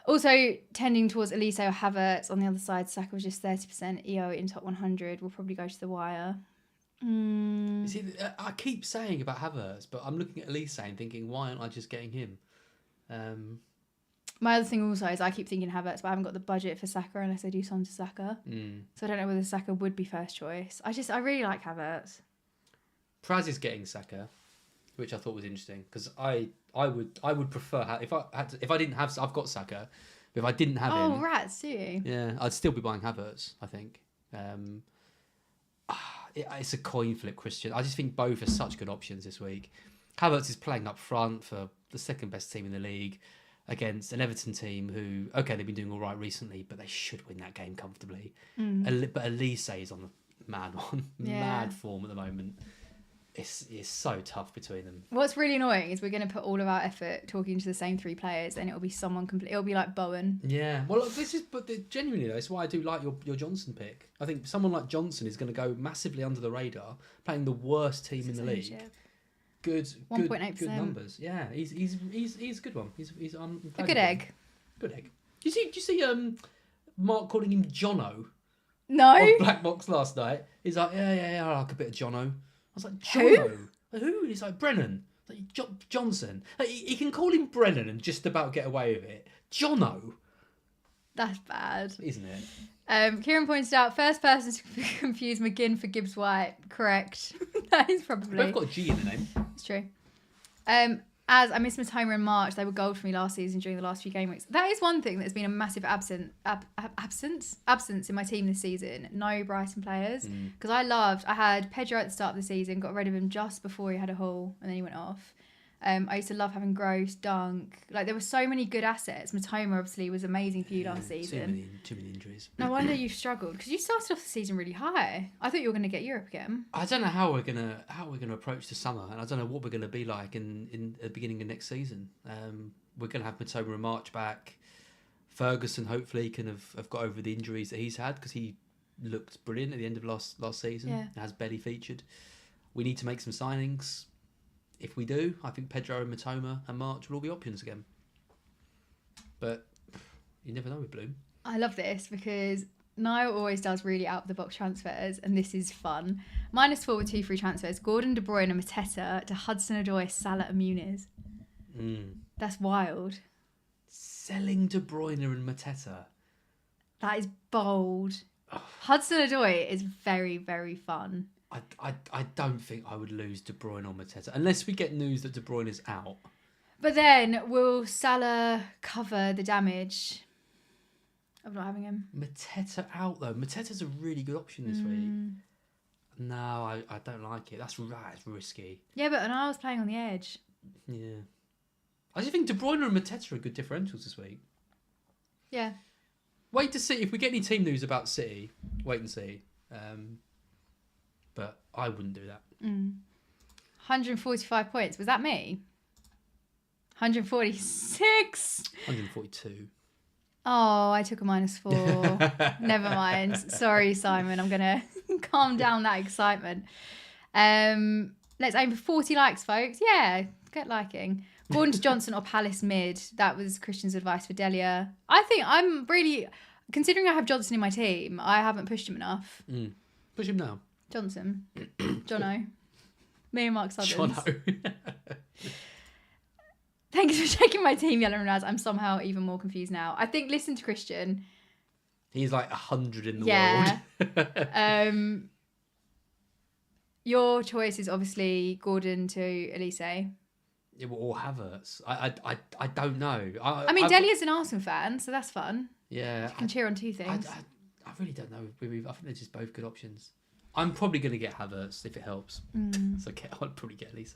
S1: Also, tending towards Elise or Havertz. On the other side, Saka was just 30%. EO in top 100 will probably go to the wire.
S2: See, I keep saying about Havertz, but I'm looking at Elise and thinking, why aren't I just getting him?
S1: My other thing also is I keep thinking Havertz, but I haven't got the budget for Saka unless I do Son to Saka. So I don't know whether Saka would be first choice. I really like Havertz.
S2: Praz is getting Saka, which I thought was interesting because I would prefer if I didn't have I've got Saka, but if I didn't have him,
S1: rats, do you?
S2: yeah, I'd still be buying Havertz. I think it's a coin flip, Christian. I just think both are such good options this week. Havertz is playing up front for the second best team in the league against an Everton team who, okay, they've been doing all right recently, but they should win that game comfortably. But Elise is on the mad form at the moment. It's so tough between them.
S1: What's really annoying is we're going to put all of our effort talking to the same 3 players, and it'll be someone complete. It'll be like Bowen.
S2: Yeah, well, genuinely though, it's why I do like your Johnson pick. I think someone like Johnson is going to go massively under the radar, playing the worst team in the league. Good 1.8% numbers. Yeah, he's a good one. He's
S1: a good egg.
S2: Good egg. Did you see Mark calling him Jono?
S1: No.
S2: On Black Box last night. He's like, yeah, I like a bit of Jono. I was like, Jono? Who? And he's like, Brennan. Like, Johnson. Like, he can call him Brennan and just about get away with it. Jono?
S1: That's bad.
S2: Isn't it?
S1: Kieran pointed out, first person to confuse McGinn for Gibbs-White. Correct. That is probably.
S2: They've got a G in the name.
S1: It's true. As I missed Matoma in March, they were gold for me last season during the last few game weeks. That is one thing that's been a massive absence in my team this season. No Brighton players. Because I had Pedro at the start of the season, got rid of him just before he had a haul, and then he went off. I used to love having Gross, Dunk. Like, there were so many good assets. Matoma, obviously, was amazing for you last season.
S2: Too many injuries.
S1: No wonder you struggled, because you started off the season really high. I thought you were going to get Europe again.
S2: I don't know how we're gonna approach the summer, and I don't know what we're gonna be like in the beginning of next season. We're gonna have Matoma and March back. Ferguson hopefully can have got over the injuries that he's had, because he looked brilliant at the end of last season.
S1: Yeah.
S2: Has barely featured. We need to make some signings. If we do, I think Pedro and Matoma and March will all be options again. But you never know with Bloom.
S1: I love this because Niall always does really out of the box transfers, and this is fun. -4 with 2 free transfers. Gordon, De Bruyne and Mateta to Hudson-Odoi, Salah and Muniz. That's wild.
S2: Selling De Bruyne and Mateta.
S1: That is bold. Hudson-Odoi is very, very fun.
S2: I don't think I would lose De Bruyne or Mateta unless we get news that De Bruyne is out.
S1: But then will Salah cover the damage of not having him?
S2: Mateta out though. Mateta's a really good option this week. No, I don't like it. That's risky.
S1: Yeah, but Niall's playing on the edge.
S2: Yeah. I just think De Bruyne and Mateta are good differentials this week.
S1: Yeah.
S2: Wait to see if we get any team news about City. Wait and see. But I wouldn't do that.
S1: 145 points. Was that me? 146.
S2: 142.
S1: Oh, I took a -4. Never mind. Sorry, Simon. I'm going to calm down that excitement. Let's aim for 40 likes, folks. Yeah, get liking. Gordon to Johnson or Palace mid. That was Christian's advice for Delia. I think I'm really... Considering I have Johnson in my team, I haven't pushed him enough.
S2: Push him now.
S1: Johnson. Jono. Me and Mark Southerns.
S2: Jono.
S1: Thanks for checking my team, Yellow and Raz. I'm somehow even more confused now. I think listen to Christian.
S2: He's like 100 in the
S1: world. Your choice is obviously Gordon to Elise.
S2: Or Havertz. I don't know.
S1: I mean, Delia's an Arsenal fan, so that's fun.
S2: Yeah.
S1: You can cheer on two things.
S2: I really don't know. I think they're just both good options. I'm probably going to get Havertz if it helps. So I'll probably get Elise.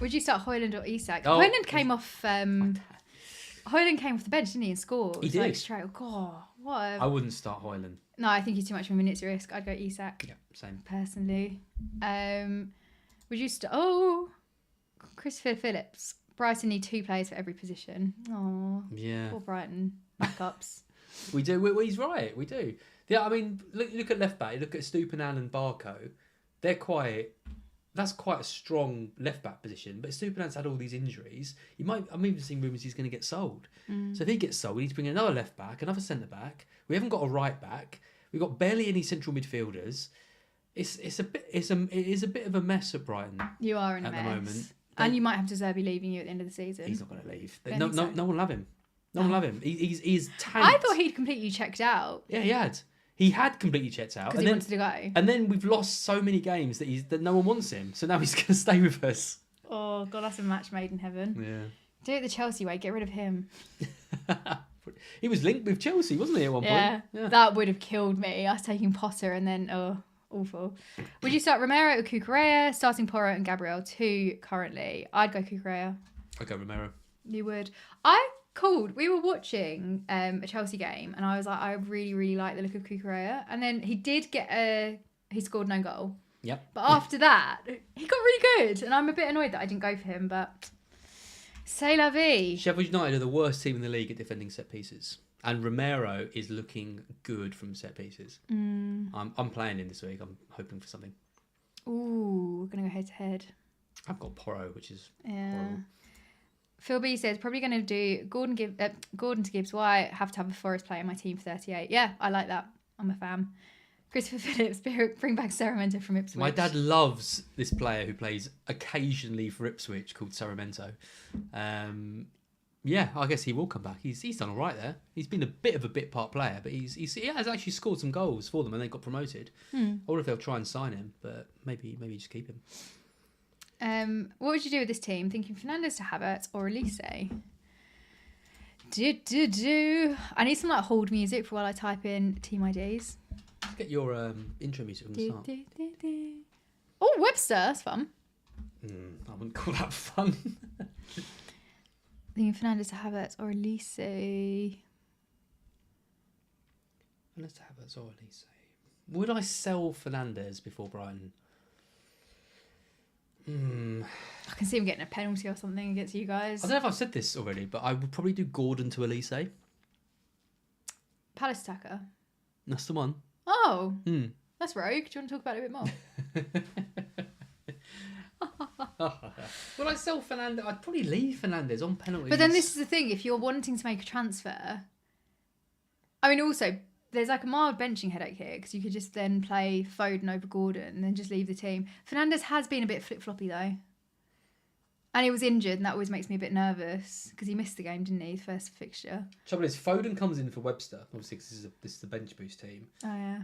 S1: Would you start Højlund or Isak?
S2: Oh,
S1: Højlund came off. Højlund came off the bench, didn't he? And scored.
S2: He did.
S1: Like, straight. God, what?
S2: I wouldn't start Højlund.
S1: No, I think he's too much of a minutes risk. I'd go Isak.
S2: Yeah, same.
S1: Personally, would you start? Oh, Christopher Phillips. Brighton need 2 players for every position. Oh,
S2: yeah.
S1: Poor Brighton backups.
S2: We do. He's right. We do. Yeah, I mean, look at left back. Look at Stupinan and Barco. That's quite a strong left back position. But Stupanan's had all these injuries. I'm even seeing rumours he's going to get sold. So if he gets sold, we need to bring another left back, another centre back. We haven't got a right back. We've got barely any central midfielders. It is a bit of a mess at Brighton.
S1: You are in a mess.
S2: At the moment.
S1: And you might have De Zerbi leaving you at the end of the season.
S2: He's not going to leave. No one will have him. No one will have him. He's tanked.
S1: I thought he'd completely checked out.
S2: Yeah, he had. He had completely checked out.
S1: Because he wanted to go.
S2: And then we've lost so many games that no one wants him. So now he's going to stay with us.
S1: Oh, God, that's a match made in heaven.
S2: Yeah.
S1: Do it the Chelsea way. Get rid of him.
S2: He was linked with Chelsea, wasn't he, at one point?
S1: Yeah. That would have killed me. Us taking Potter and then, awful. Would you start Romero or Cucurella? Starting Porro and Gabriel, 2 currently. I'd go Cucurella.
S2: I'd go Romero.
S1: You would. We were watching a Chelsea game and I was like, I really, really like the look of Cucurella. And then he did he scored no goal.
S2: Yep.
S1: But after that, he got really good. And I'm a bit annoyed that I didn't go for him, but c'est la vie.
S2: Sheffield United are the worst team in the league at defending set pieces. And Romero is looking good from set pieces. I'm playing him this week. I'm hoping for something.
S1: Ooh, we're going to go head to head.
S2: I've got Porro, which is
S1: horrible. Phil B says, probably going to do Gordon to Gibbs White. Have to have a Forest player in my team for 38. Yeah, I like that. I'm a fan. Christopher Phillips, bring back Saramento from Ipswich.
S2: My dad loves this player who plays occasionally for Ipswich called Saramento. Yeah, I guess he will come back. He's done all right there. He's been a bit of a bit part player, but he has actually scored some goals for them and they got promoted. I wonder if they'll try and sign him, but maybe just keep him.
S1: What would you do with this team? Thinking Fernandes to Havertz or Elise? I need some like hold music for while I type in team IDs.
S2: Let's get your intro music from the start.
S1: Oh, Webster, that's fun.
S2: I wouldn't call that fun.
S1: Thinking Fernandes to Havertz or Elise.
S2: Fernandes to Havertz or Elise. Would I sell Fernandes before Brighton?
S1: I can see him getting a penalty or something against you guys.
S2: I don't know if I've said this already, but I would probably do Gordon to Elise.
S1: Palace attacker.
S2: That's the one.
S1: Oh, that's rogue. Do you want to talk about it a bit more?
S2: Would I sell Fernandes? I'd probably leave Fernandes on penalties.
S1: But then this is the thing. If you're wanting to make a transfer... I mean, also... There's like a mild benching headache here because you could just then play Foden over Gordon and then just leave the team. Fernandes has been a bit flip-floppy though. And he was injured and that always makes me a bit nervous because he missed the game, didn't he? The first fixture.
S2: Trouble is, Foden comes in for Webster, obviously because this is the bench boost team.
S1: Oh, yeah.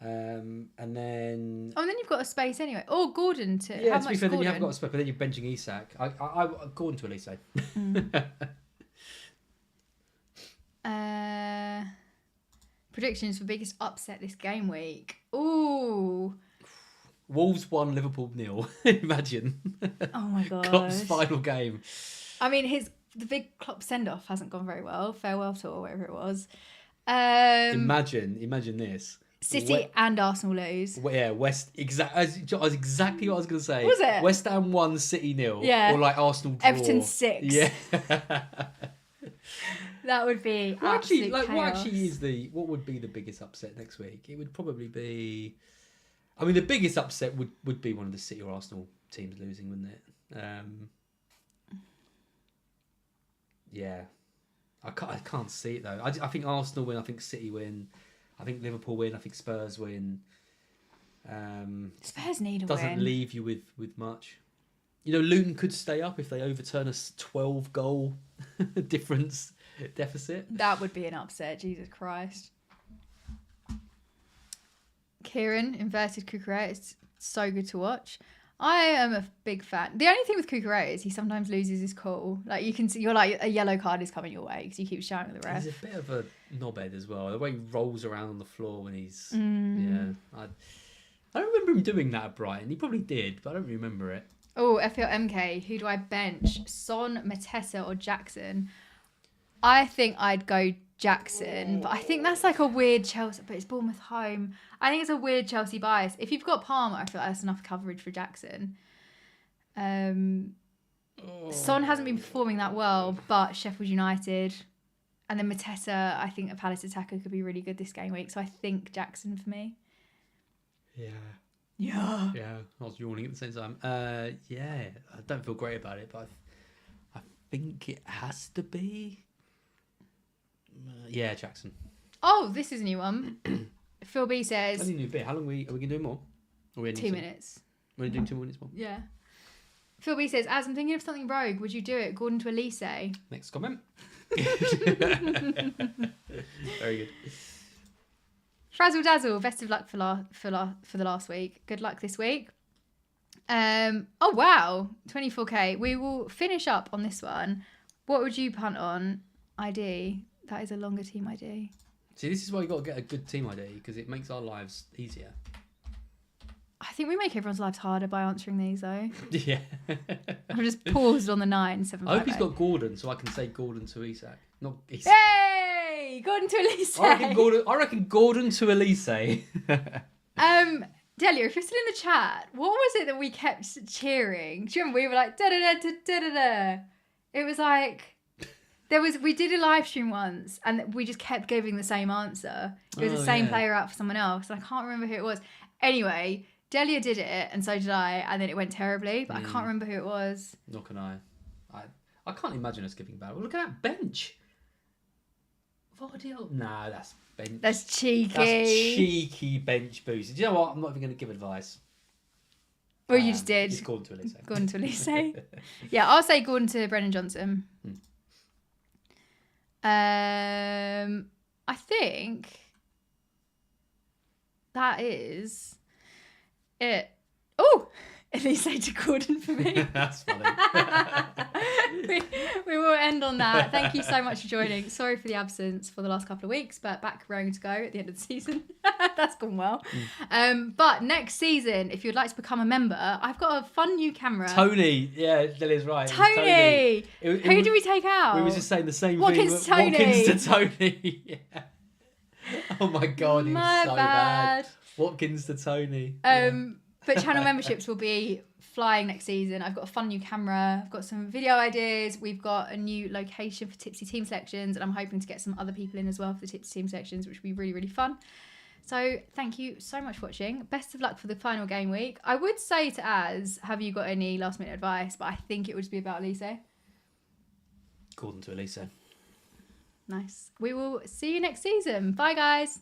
S2: And then...
S1: Oh, and then you've got a space anyway. Oh, Gordon to...
S2: Yeah,
S1: how
S2: to
S1: much
S2: be fair, then you
S1: Gordon?
S2: haven't got a space, but then you're benching Isak. Gordon to Elise.
S1: Predictions for biggest upset this game week. Ooh.
S2: Wolves 1, Liverpool 0. Imagine.
S1: Oh my god.
S2: Klopp's final game.
S1: I mean, the big Klopp send-off hasn't gone very well. Farewell tour, whatever it was.
S2: Imagine this.
S1: City and Arsenal lose.
S2: Yeah, exactly what I was going to say.
S1: Was it?
S2: West Ham 1, City 0.
S1: Yeah.
S2: Or like Arsenal draw.
S1: Everton 6.
S2: Yeah.
S1: That would be
S2: What
S1: absolute
S2: what
S1: chaos.
S2: actually is what would be the biggest upset next week? It would probably be. I mean, the biggest upset would be one of the City or Arsenal teams losing, wouldn't it? Yeah, I can't see it though. I think Arsenal win. I think City win. I think Liverpool win. I think Spurs win.
S1: Spurs need a
S2: doesn't
S1: win.
S2: leave you with much. You know, Luton could stay up if they overturn a 12-goal difference deficit.
S1: That would be an upset. Jesus Christ. Kieran, inverted Kukurea. It's so good to watch. I am a big fan. The only thing with Kukurea is he sometimes loses his cool. Like, you can see, you're like, a yellow card is coming your way because you keep shouting at the ref.
S2: He's a bit of a knobhead as well. The way he rolls around on the floor when he's... Yeah. I don't remember him doing that at Brighton. He probably did, but I don't remember it.
S1: Oh, FPL MK. Who do I bench? Son, Mateta or Jackson? I think I'd go Jackson, but I think that's like a weird Chelsea, but it's Bournemouth home. I think it's a weird Chelsea bias. If you've got Palmer, I feel like that's enough coverage for Jackson. Son hasn't been performing that well, but Sheffield United. And then Mateta, I think a Palace attacker could be really good this game week, so I think Jackson for me.
S2: Yeah.
S1: Yeah.
S2: Yeah, I was yawning at the same time. Yeah, I don't feel great about it, but I think it has to be... yeah, Jackson.
S1: Oh, this is a new one. Phil B says...
S2: Only a new bit. How long are we going to do more? Or we
S1: 2 minutes.
S2: We're doing 2 minutes more?
S1: Yeah. Phil B says, as I'm thinking of something rogue, would you do it? Gordon to Elise?
S2: Next comment. Very good.
S1: Frazzle Dazzle, best of luck for the last week. Good luck this week. Oh wow, 24k. We will finish up on this one. What would you punt on? ID. That is a longer team ID.
S2: See, this is why you got to get a good team ID because it makes our lives easier.
S1: I think we make everyone's lives harder by answering these though.
S2: Yeah.
S1: I've just paused on the 9-7.
S2: I hope he's got Gordon, so I can say Gordon to Isak, not Isak.
S1: Hey, Gordon to Elise.
S2: I reckon Gordon to Elise.
S1: Delia, if you're still in the chat, what was it that we kept cheering? Do you remember we were like da da da da da da? It was like we did a live stream once and we just kept giving the same answer. It was the same player out for someone else, and I can't remember who it was. Anyway, Delia did it, and so did I, and then it went terribly, but I can't remember who it was.
S2: Nor can I. I can't imagine us giving bad. Well, look at that bench. Vardiel? Nah, that's bench.
S1: That's cheeky.
S2: That's cheeky bench boost. Do you know what? I'm not even going to give advice.
S1: Well, you just did.
S2: It's Gordon to Elise.
S1: Gordon to Elise. Yeah, I'll say Gordon to Brennan Johnson. I think that is it. Oh, Elise to Gordon for me.
S2: That's funny.
S1: we will end on that. Thank you so much for joining. Sorry for the absence for the last couple of weeks, but back raring to go at the end of the season. That's gone well. But next season, if you'd like to become a member, I've got a fun new camera.
S2: Tony, yeah, Lily's right.
S1: Tony! Who did we take out?
S2: We were just saying the same
S1: Watkins
S2: thing.
S1: Tony.
S2: Watkins to Tony. Yeah. Oh my God, he's so bad. Watkins to Tony.
S1: But channel memberships will be flying next season. I've got a fun new camera. I've got some video ideas. We've got a new location for Tipsy Team Selections, and I'm hoping to get some other people in as well for the Tipsy Team Selections, which will be really, really fun. So thank you so much for watching. Best of luck for the final game week. I would say to Az, have you got any last minute advice? But I think it would be about Elise.
S2: Gordon to Elise.
S1: Nice. We will see you next season. Bye, guys.